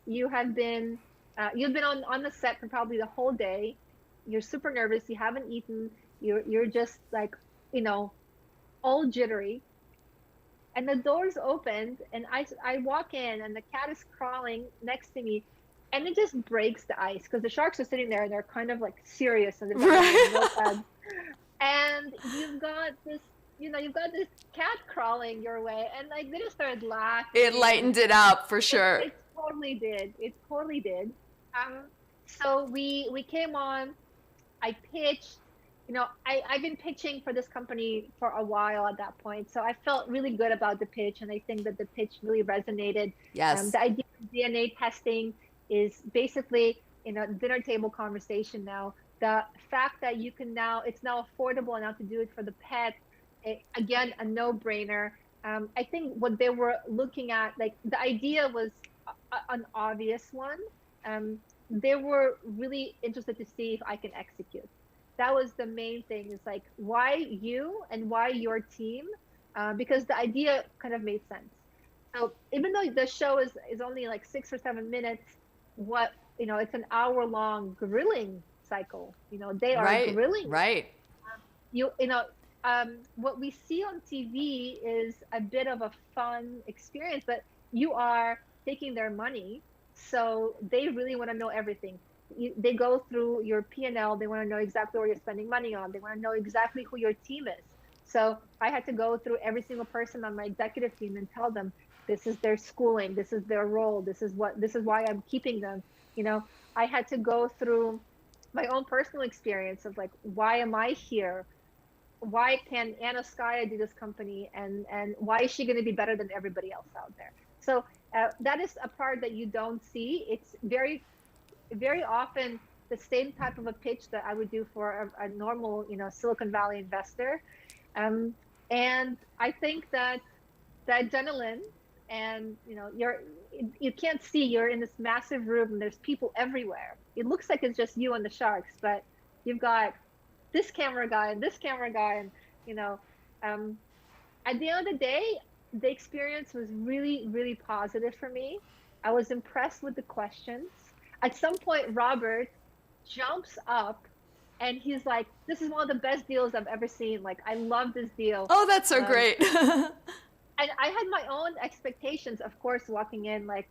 You've been on the set for probably the whole day. You're super nervous. You haven't eaten. You're just like, all jittery. And the doors opened, and I walk in, and the cat is crawling next to me, and it just breaks the ice because the sharks are sitting there and they're kind of like serious and they're Right. and you've got this cat crawling your way, and like they just started laughing. It lightened it up for sure. It totally did. It totally did. So we came on. I pitched. I've been pitching for this company for a while at that point, so I felt really good about the pitch, and I think that the pitch really resonated. Yes. The idea of DNA testing is basically dinner table conversation now. The fact that it's now affordable enough to do it for the pet, again, a no-brainer. I think what they were looking at, like the idea was an obvious one. They were really interested to see if I can execute. That was the main thing, is like, why you and why your team? Because the idea kind of made sense. So even though the show is only like 6 or 7 minutes, it's an hour-long grilling cycle. They are Right. grilling. Right. What we see on TV is a bit of a fun experience, but you are taking their money, so they really want to know everything. They go through your P&L. They want to know exactly what you're spending money on. They want to know exactly who your team is. So I had to go through every single person on my executive team and tell them, this is their schooling, this is their role, this is why I'm keeping them. I had to go through my own personal experience of like, why am I here? Why can Anna Skaya do this company, and why is she going to be better than everybody else out there? So that is a part that you don't see. It's very, very often the same type of a pitch that I would do for a normal, Silicon Valley investor. And I think that the adrenaline, and you can't see, you're in this massive room and there's people everywhere. It looks like it's just you and the sharks, but you've got this camera guy and this camera guy, and at the end of the day, the experience was really, really positive for me. I was impressed with the questions. At some point, Robert jumps up and he's like, this is one of the best deals I've ever seen. Like, I love this deal. Oh, that's so great. And I had my own expectations, of course, walking in. Like,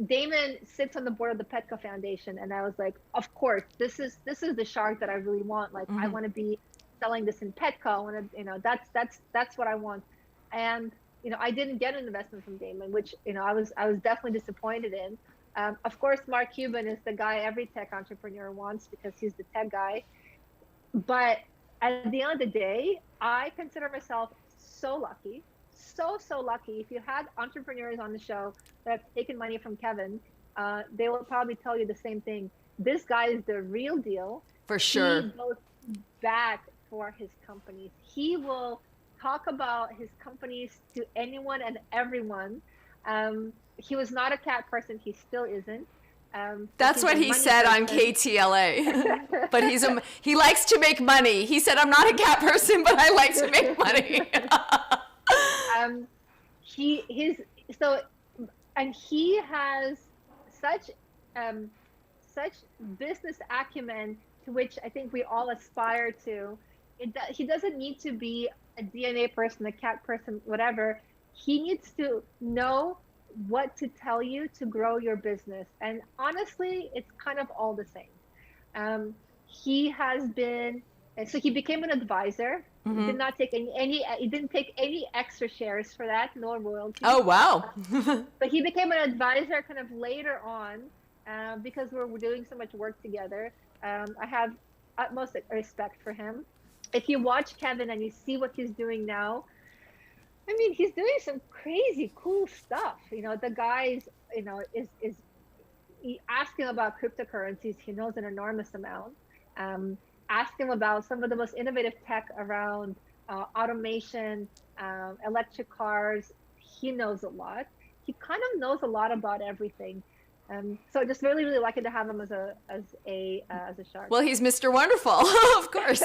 Damon sits on the board of the Petco Foundation, and I was like, of course, this is the shark that I really want. Like, I want to be selling this in Petco. I want to, that's what I want. And I didn't get an investment from Damon, which I was definitely disappointed in. Of course, Mark Cuban is the guy every tech entrepreneur wants because he's the tech guy. But at the end of the day, I consider myself so lucky, so lucky. If you had entrepreneurs on the show that have taken money from Kevin, they will probably tell you the same thing. This guy is the real deal. For sure. He goes back for his companies. He will talk about his companies to anyone and everyone. He was not a cat person. He still isn't. But That's he's what a he money said on person. KTLA. But he likes to make money. He said, I'm not a cat person, but I like to make money. um, he his so and he has such um, such business acumen to which I think we all aspire to. He doesn't need to be a DNA person, a cat person, whatever. He needs to know what to tell you to grow your business. And honestly, it's kind of all the same. He has been, and so he became an advisor. He did not take he didn't take any extra shares for that, no royalties. Oh, wow. But he became an advisor kind of later on because we're doing so much work together. I have utmost respect for him. If you watch Kevin and you see what he's doing now, I mean, he's doing some crazy cool stuff. The guy's, is ask him about cryptocurrencies. He knows an enormous amount. Ask him about some of the most innovative tech around automation, electric cars. He knows a lot. He kind of knows a lot about everything. So just really, really lucky to have him as a shark. Well, he's Mr. Wonderful, of course.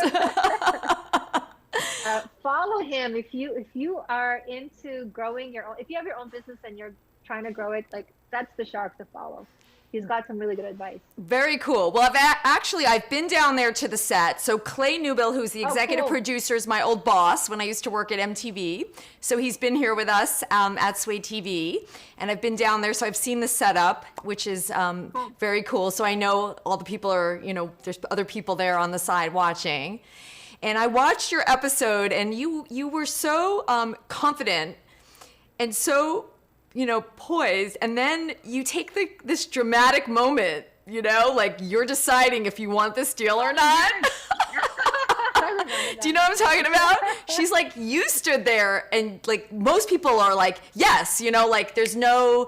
Follow him if you are into growing your own. If you have your own business and you're trying to grow it, like that's the shark to follow. He's got some really good advice. Very cool. Well, I've been down there to the set. So Clay Newbill, who's the executive producer, is my old boss when I used to work at MTV. So he's been here with us at Sway TV, and I've been down there. So I've seen the setup, which is very cool. So I know all the people are, there's other people there on the side watching. And I watched your episode, and you were so confident and so poised, and then you take this dramatic moment, like you're deciding if you want this deal or not. Do you know what I'm talking about? She's like, you stood there, and like most people are like, yes, like there's no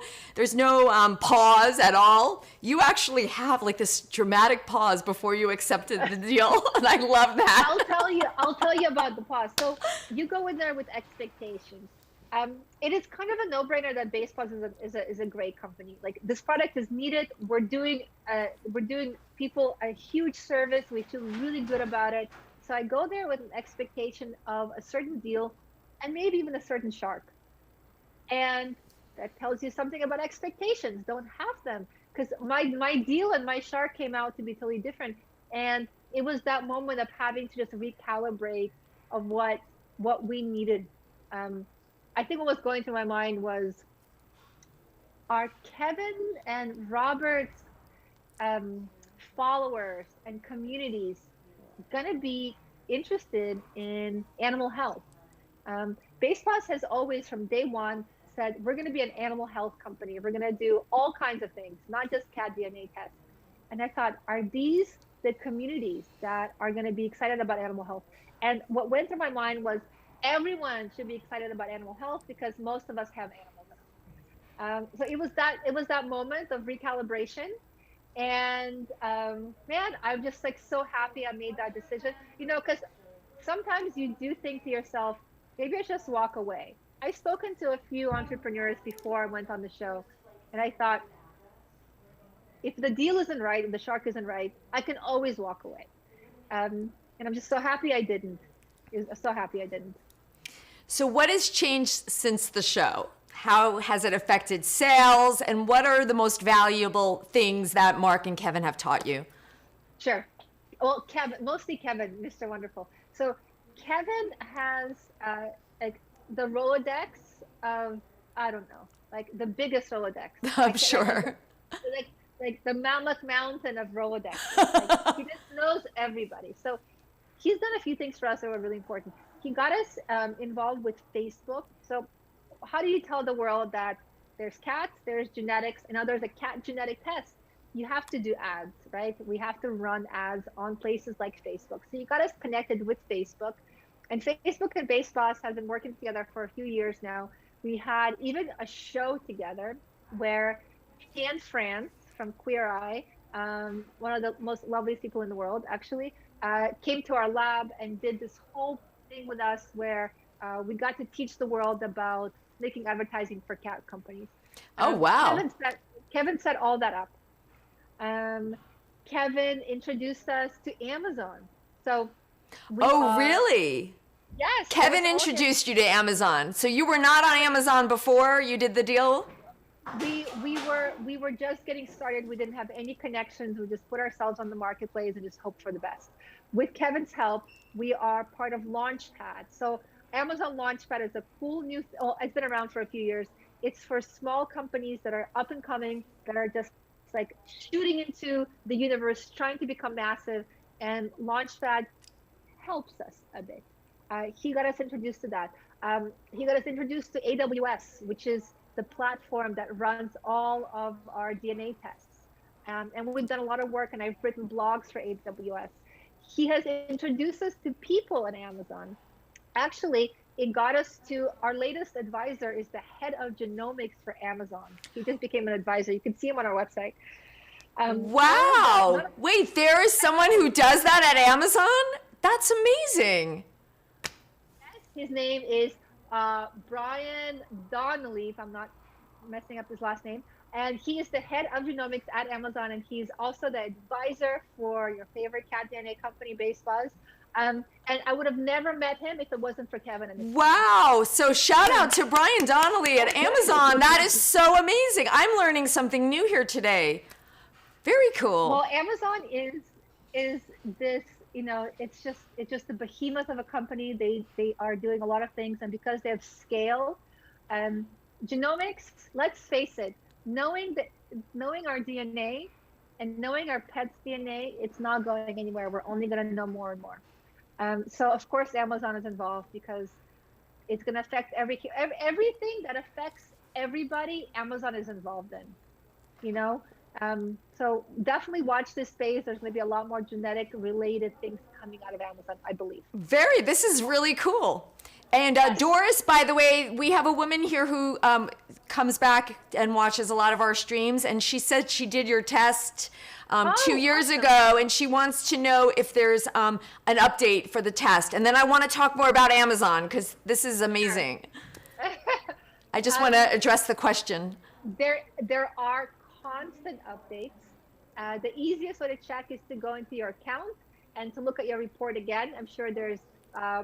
pause at all. You actually have like this dramatic pause before you accepted the deal, and I love that. I'll tell you about the pause. So you go in there with expectations. It is kind of a no-brainer that BasePause is a great company. Like, this product is needed. We're doing people a huge service. We feel really good about it. So I go there with an expectation of a certain deal, and maybe even a certain shark. And that tells you something about expectations. Don't have them, because my deal and my shark came out to be totally different. And it was that moment of having to just recalibrate of what we needed. I think what was going through my mind was, are Kevin and Robert's followers and communities going to be interested in animal health? BasePause has always, from day one, said, we're going to be an animal health company. We're going to do all kinds of things, not just cat DNA tests. And I thought, are these the communities that are going to be excited about animal health? And what went through my mind was, everyone should be excited about animal health because most of us have animals. So it was that moment of recalibration, and man, I'm just like so happy I made that decision. Because sometimes you do think to yourself, maybe I should just walk away. I've spoken to a few entrepreneurs before I went on the show, and I thought, if the deal isn't right and the shark isn't right, I can always walk away. And I'm just so happy I didn't. So happy I didn't. So what has changed since the show? How has it affected sales? And what are the most valuable things that Mark and Kevin have taught you? Sure. Well, Kevin, mostly Kevin, Mr. Wonderful. So Kevin has like the Rolodex of, I don't know, like the biggest Rolodex. I'm sure. Like the Mammoth Mountain of Rolodex. Like, he just knows everybody. So he's done a few things for us that were really important. He got us involved with Facebook. So how do you tell the world that there's cats, there's genetics, and now there's a cat genetic test? You have to do ads, right? We have to run ads on places like Facebook. So you got us connected with Facebook. And Facebook and BasePause have been working together for a few years now. We had even a show together where Anne France from Queer Eye, one of the most loveliest people in the world, actually, came to our lab and did this whole thing with us where we got to teach the world about making advertising for cat companies. Oh, wow. Kevin set all that up. Um, Kevin introduced us to Amazon. So we Oh, really? yes, that was Kevin all him. introduced you to Amazon. So you were not on Amazon before you did the deal? We were just getting started. We didn't have any connections. We just put ourselves on the marketplace and just hope for the best. With Kevin's help, we are part of Launchpad. So Amazon Launchpad is a cool new. Oh, it's been around for a few years. It's for small companies that are up and coming, that are just like shooting into the universe, trying to become massive. And Launchpad helps us a bit. He got us introduced to that. He got us introduced to AWS, which is the platform that runs all of our DNA tests. And we've done a lot of work, and I've written blogs for AWS. He has introduced us to people in Amazon. Actually, it got us to our latest advisor is the head of genomics for Amazon. He just became an advisor. You can see him on our website. Wow. Wait, there is someone who does that at Amazon? That's amazing. His name is Brian Donnelly, if I'm not messing up his last name. And he is the head of genomics at Amazon, and he's also the advisor for your favorite cat DNA company, BaseBuzz. And I would have never met him if it wasn't for Kevin. And wow. So shout out to Brian Donnelly at Amazon. That is so amazing. I'm learning something new here today. Very cool. Well, Amazon is this, it's just a behemoth of a company. They are doing a lot of things, and because they have scale, genomics, let's face it, knowing our DNA and knowing our pet's DNA, it's not going anywhere. We're only going to know more and more. So of course Amazon is involved because it's going to affect everything that affects everybody. Amazon is involved in. So definitely watch this space. There's going to be a lot more genetic related things coming out of Amazon, I believe. This is really cool. And Doris, by the way, we have a woman here who comes back and watches a lot of our streams, and she said she did your test 2 years ago, and she wants to know if there's an update for the test. And then I want to talk more about Amazon, because this is amazing. Sure. I just want to address the question. There are constant updates. The easiest way to check is to go into your account and to look at your report again. I'm sure there's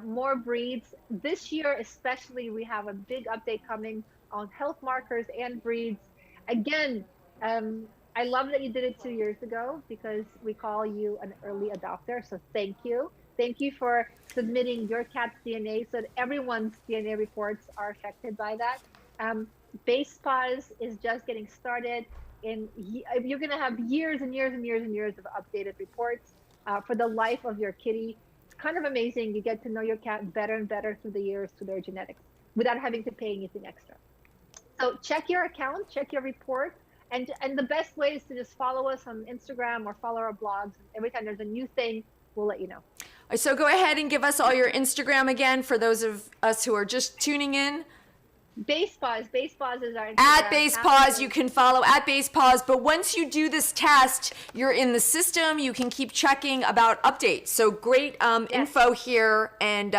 more breeds. This year especially, we have a big update coming on health markers and breeds. Again, I love that you did it 2 years ago, because we call you an early adopter. So thank you. Thank you for submitting your cat's DNA so that everyone's DNA reports are affected by that. BasePause is just getting started. You're going to have years and years and years and years of updated reports for the life of your kitty. It's kind of amazing. You get to know your cat better and better through the years, through their genetics, without having to pay anything extra. So check your account, check your report, and the best way is to just follow us on Instagram or follow our blogs. Every time there's a new thing, we'll let you know. So go ahead and give us all your Instagram again for those of us who are just tuning in. BasePause is our Instagram. At BasePause, you can follow at BasePause. But once you do this test, you're in the system. You can keep checking about updates. So great info here, and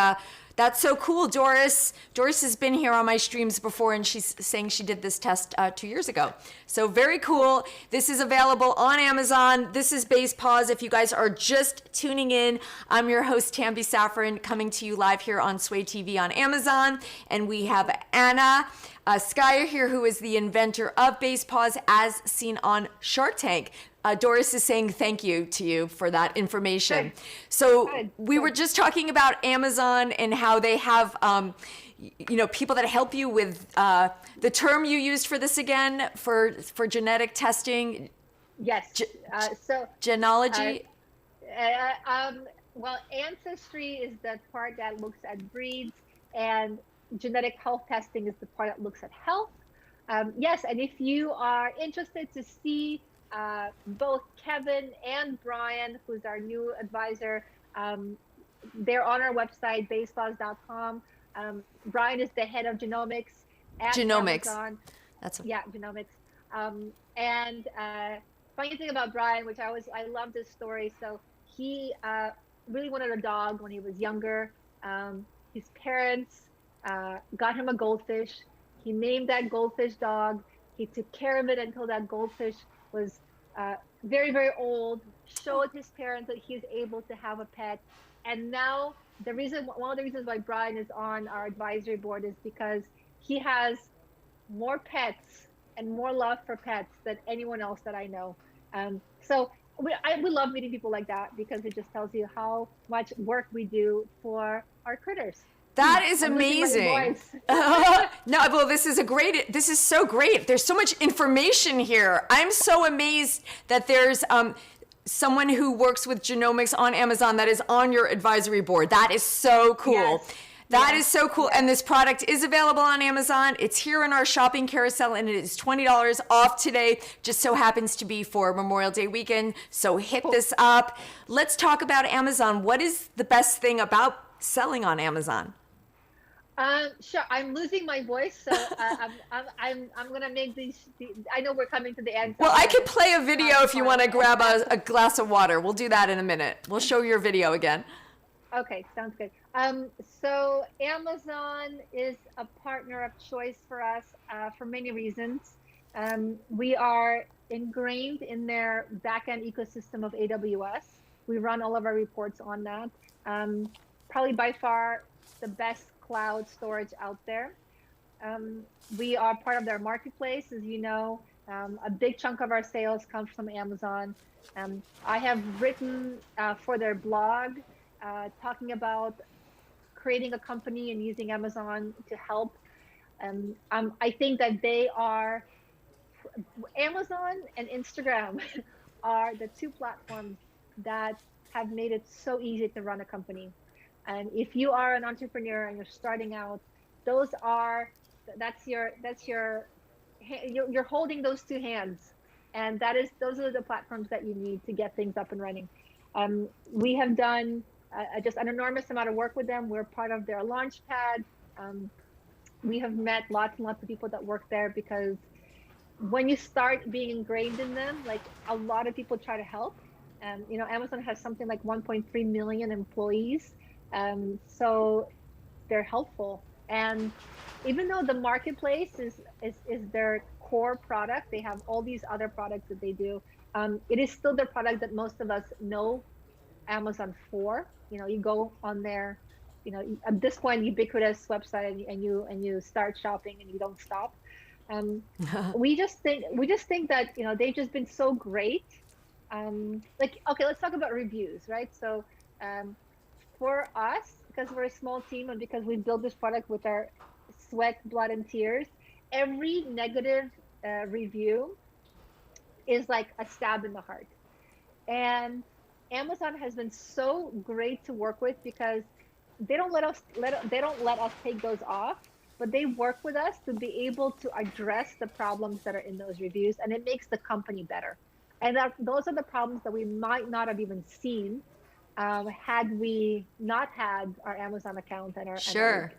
that's so cool. Doris has been here on my streams before, and she's saying she did this test 2 years ago. So very cool. This is available on Amazon. This is BasePause. If you guys are just tuning in, I'm your host, Tambi Safran, coming to you live here on Sway TV on Amazon. And we have Anna Skyer here, who is the inventor of BasePause, as seen on Shark Tank. Doris is saying thank you to you for that information. Good. So Good. We were just talking about Amazon and how they have, people that help you with the term you used for this again, for genetic testing. Yes. Genealogy. Well, ancestry is the part that looks at breeds, and genetic health testing is the part that looks at health. Yes, and if you are interested to see both Kevin and Brian, who's our new advisor, they're on our website, basebuzz.com. Brian is the head of genomics at Amazon. Genomics. And funny thing about Brian, which I love this story. So he really wanted a dog when he was younger. His parents got him a goldfish. He named that goldfish dog. He took care of it until that goldfish was very, very old, showed his parents that he's able to have a pet. And now one of the reasons why Brian is on our advisory board is because he has more pets and more love for pets than anyone else that I know. So we love meeting people like that because it just tells you how much work we do for our critters. That is I'm losing my amazing. voice. No, well, this is so great. There's so much information here. I'm so amazed that there's someone who works with genomics on Amazon that is on your advisory board. That is so cool. Yes. That is so cool. And this product is available on Amazon. It's here in our shopping carousel and it is $20 off today. Just so happens to be for Memorial Day weekend. So hit this up. Let's talk about Amazon. What is the best thing about selling on Amazon? Sure. I'm losing my voice, so I'm gonna make these. I know we're coming to the end. So well, I could play a video if you want to grab a glass of water. We'll do that in a minute. We'll show your video again. Okay, sounds good. So Amazon is a partner of choice for us for many reasons. We are ingrained in their backend ecosystem of AWS. We run all of our reports on that. Probably by far the best cloud storage out there. We are part of their marketplace, as you know. A big chunk of our sales comes from Amazon. I have written for their blog talking about creating a company and using Amazon to help. I think that Amazon and Instagram are the two platforms that have made it so easy to run a company. And if you are an entrepreneur and you're starting out, you're holding those two hands, and those are the platforms that you need to get things up and running. We have done just an enormous amount of work with them. We're part of their launch pad. We have met lots and lots of people that work there because when you start being ingrained in them, like a lot of people try to help. Amazon has something like 1.3 million employees. So they're helpful. And even though the marketplace is their core product, they have all these other products that they do. It is still the product that most of us know Amazon for. You go on their, at this point, ubiquitous website and you start shopping and you don't stop. We just think that, they've just been so great. Okay, let's talk about reviews, right? So, for us, because we're a small team and because we built this product with our sweat, blood, and tears, every negative review is like a stab in the heart. And Amazon has been so great to work with because they don't let us take those off, but they work with us to be able to address the problems that are in those reviews, and it makes the company better. And those are the problems that we might not have even seen had we not had our Amazon account and our Sure.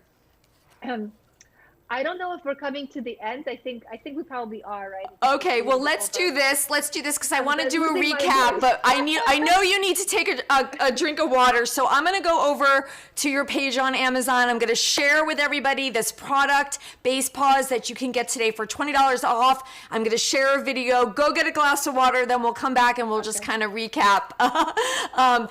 I don't know if we're coming to the end. I think we probably are, right? Okay, well, let's do this because I want to do a recap, but I know you need to take a drink of water. So I'm going to go over to your page on Amazon. I'm going to share with everybody this product, Base Pause, that you can get today for $20 off. I'm going to share a video. Go get a glass of water, then we'll come back and we'll just kind of recap. All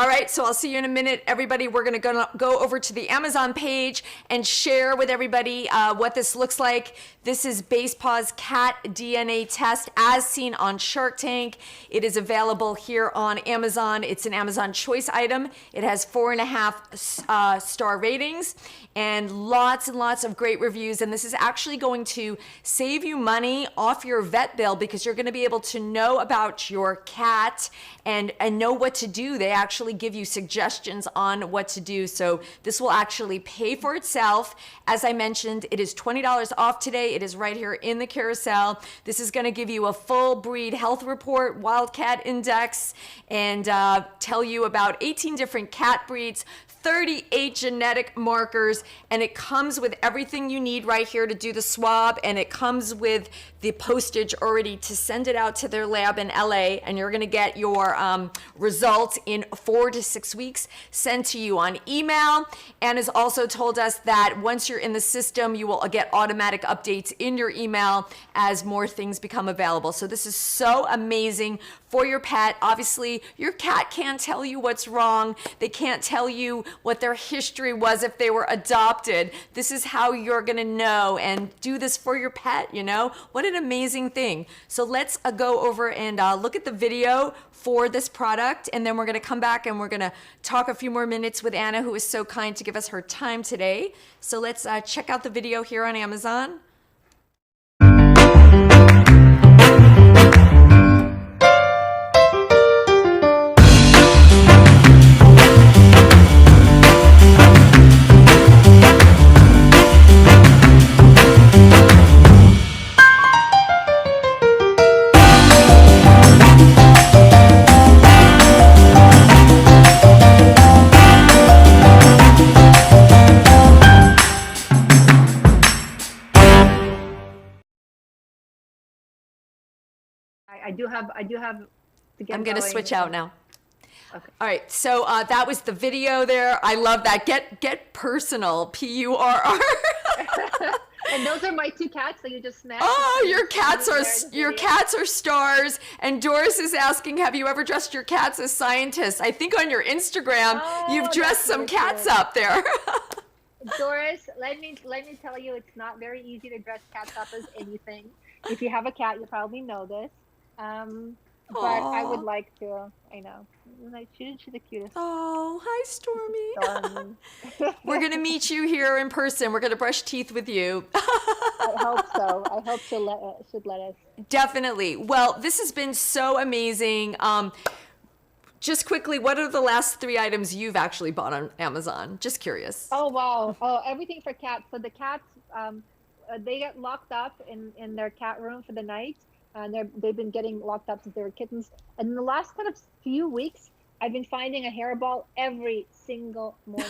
right, so I'll see you in a minute. Everybody, we're going to go over to the Amazon page and share with everybody what this looks like. This is Base Pause Cat DNA Test as seen on Shark Tank. It is available here on Amazon. It's an Amazon Choice item. It has 4.5 star ratings and lots of great reviews. And this is actually going to save you money off your vet bill because you're going to be able to know about your cat and know what to do. They actually give you suggestions on what to do. So this will actually pay for itself. As I mentioned, it is $20 off today. It is right here in the carousel. This is going to give you a full breed health report, Wildcat Index, and tell you about 18 different cat breeds, 38 genetic markers, and it comes with everything you need right here to do the swab, and it comes with the postage already to send it out to their lab in LA, and you're gonna get your results in 4 to 6 weeks sent to you on email. And has also told us that once you're in the system, you will get automatic updates in your email as more things become available. So this is so amazing for your pet. Obviously, your cat can't tell you what's wrong. They can't tell you what their history was if they were adopted. This is how you're gonna know and do this for your pet, you know? What an amazing thing. So let's go over and look at the video for this product, and then we're gonna come back and we're gonna talk a few more minutes with Anna, who is so kind to give us her time today. So let's check out the video here on Amazon. I do have to get I'm gonna going. switch out now. Okay. All right, so that was the video there. I love that. Get personal, PURR. And those are my 2 cats that you just met. Oh, your cats are stars. And Doris is asking, have you ever dressed your cats as scientists? I think on your Instagram, you've dressed some cats up there. Doris, let me tell you, it's not very easy to dress cats up as anything. If you have a cat, you probably know this. But I would like to. I know. She's the cutest. Oh, hi, Stormy. Stormy. We're going to meet you here in person. We're going to brush teeth with you. I hope so. I hope should let us. Definitely. Well, this has been so amazing. Just quickly, what are the last 3 items you've actually bought on Amazon? Just curious. Oh, wow. Oh, everything for cats. So the cats, they get locked up in their cat room for the night. And they've been getting locked up since they were kittens. And in the last kind of few weeks, I've been finding a hairball every single morning.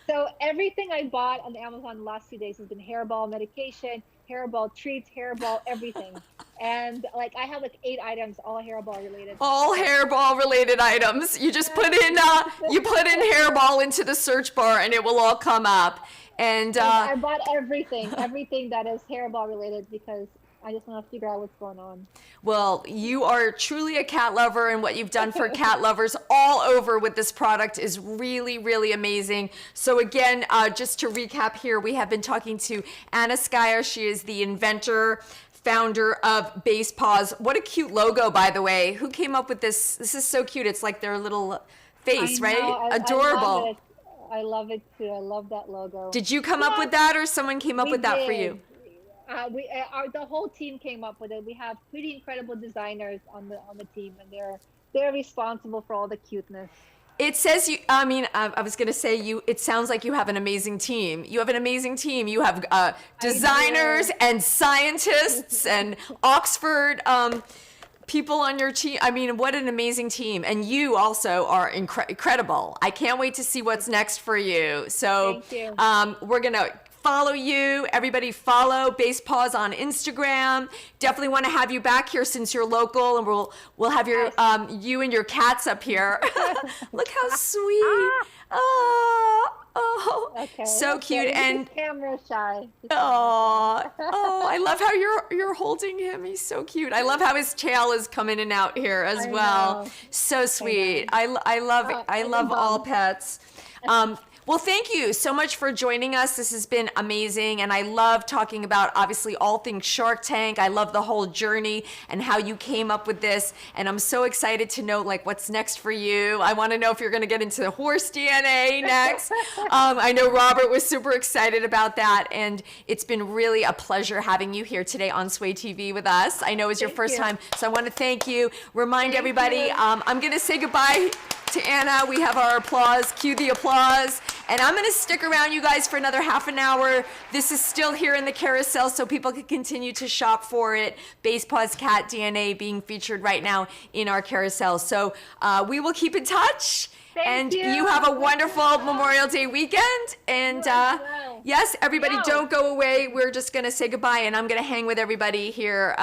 So everything I bought on Amazon the last few days has been hairball medication, hairball treats, hairball everything. And like I have like 8 items, all hairball related. All hairball related items. You just put in hairball into the search bar and it will all come up. And I bought everything that is hairball related because I just want to figure out what's going on. Well, you are truly a cat lover, and what you've done for cat lovers all over with this product is really, really amazing. So again, just to recap here, we have been talking to Anna Skyer. She is the inventor, founder of Base Paws. What a cute logo, by the way. Who came up with this? This is so cute. It's like their little face, right? Adorable. I love it too. I love that logo. Did you come up with that, or someone came up with that for you? The whole team came up with it. We have pretty incredible designers on the team, and they're responsible for all the cuteness. It says you. I mean, I was gonna say you. It sounds like you have an amazing team. You have an amazing team. You have designers and scientists and Oxford people on your team. I mean, what an amazing team. And you also are incredible. I can't wait to see what's next for you. So we're gonna follow you. Everybody follow Base Paws on Instagram. Definitely want to have you back here since you're local, and we'll have your you and your cats up here. Look how sweet. Oh, okay, so cute. And camera shy. I love how you're holding him. He's so cute. I love how his tail is coming in and out here as well. So sweet. I love all pets. Well, thank you so much for joining us. This has been amazing, and I love talking about, obviously, all things Shark Tank. I love the whole journey and how you came up with this, and I'm so excited to know, like, what's next for you. I want to know if you're going to get into horse DNA next. I know Robert was super excited about that, and it's been really a pleasure having you here today on Sway TV with us. I know it's your first time, so I want to thank you. Remind everybody, I'm going to say goodbye to Anna. We have our applause. Cue the applause. And I'm going to stick around, you guys, for another half an hour. This is still here in the carousel, so people can continue to shop for it. Basepaw's Cat DNA being featured right now in our carousel. So we will keep in touch. Thank you. You have a wonderful Memorial Day weekend. And yes, everybody, don't go away. We're just going to say goodbye, and I'm going to hang with everybody here.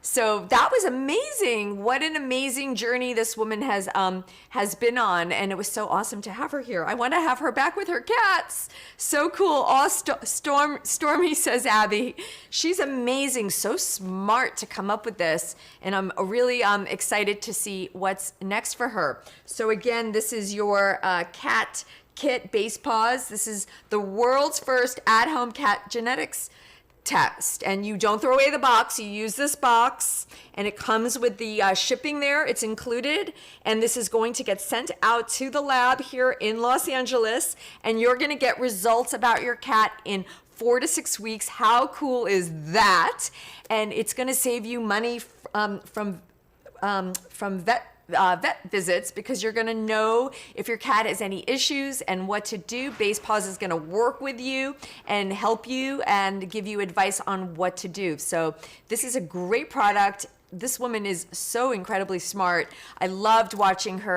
So that was amazing. What an amazing journey this woman has been on, and it was so awesome to have her here. I want to have her back with her cats. So cool. Oh, Stormy, says Abby. She's amazing, so smart to come up with this, and I'm really excited to see what's next for her. So again, this is your cat kit, Basepaws. This is the world's first at-home cat genetics test, and you don't throw away the box. You use this box, and it comes with the shipping there. It's included, and this is going to get sent out to the lab here in Los Angeles, and you're going to get results about your cat in 4 to 6 weeks. How cool is that? And it's going to save you money from vet visits, because you're going to know if your cat has any issues and what to do. Basepaws is going to work with you and help you and give you advice on what to do. So this is a great product. This woman is so incredibly smart. I loved watching her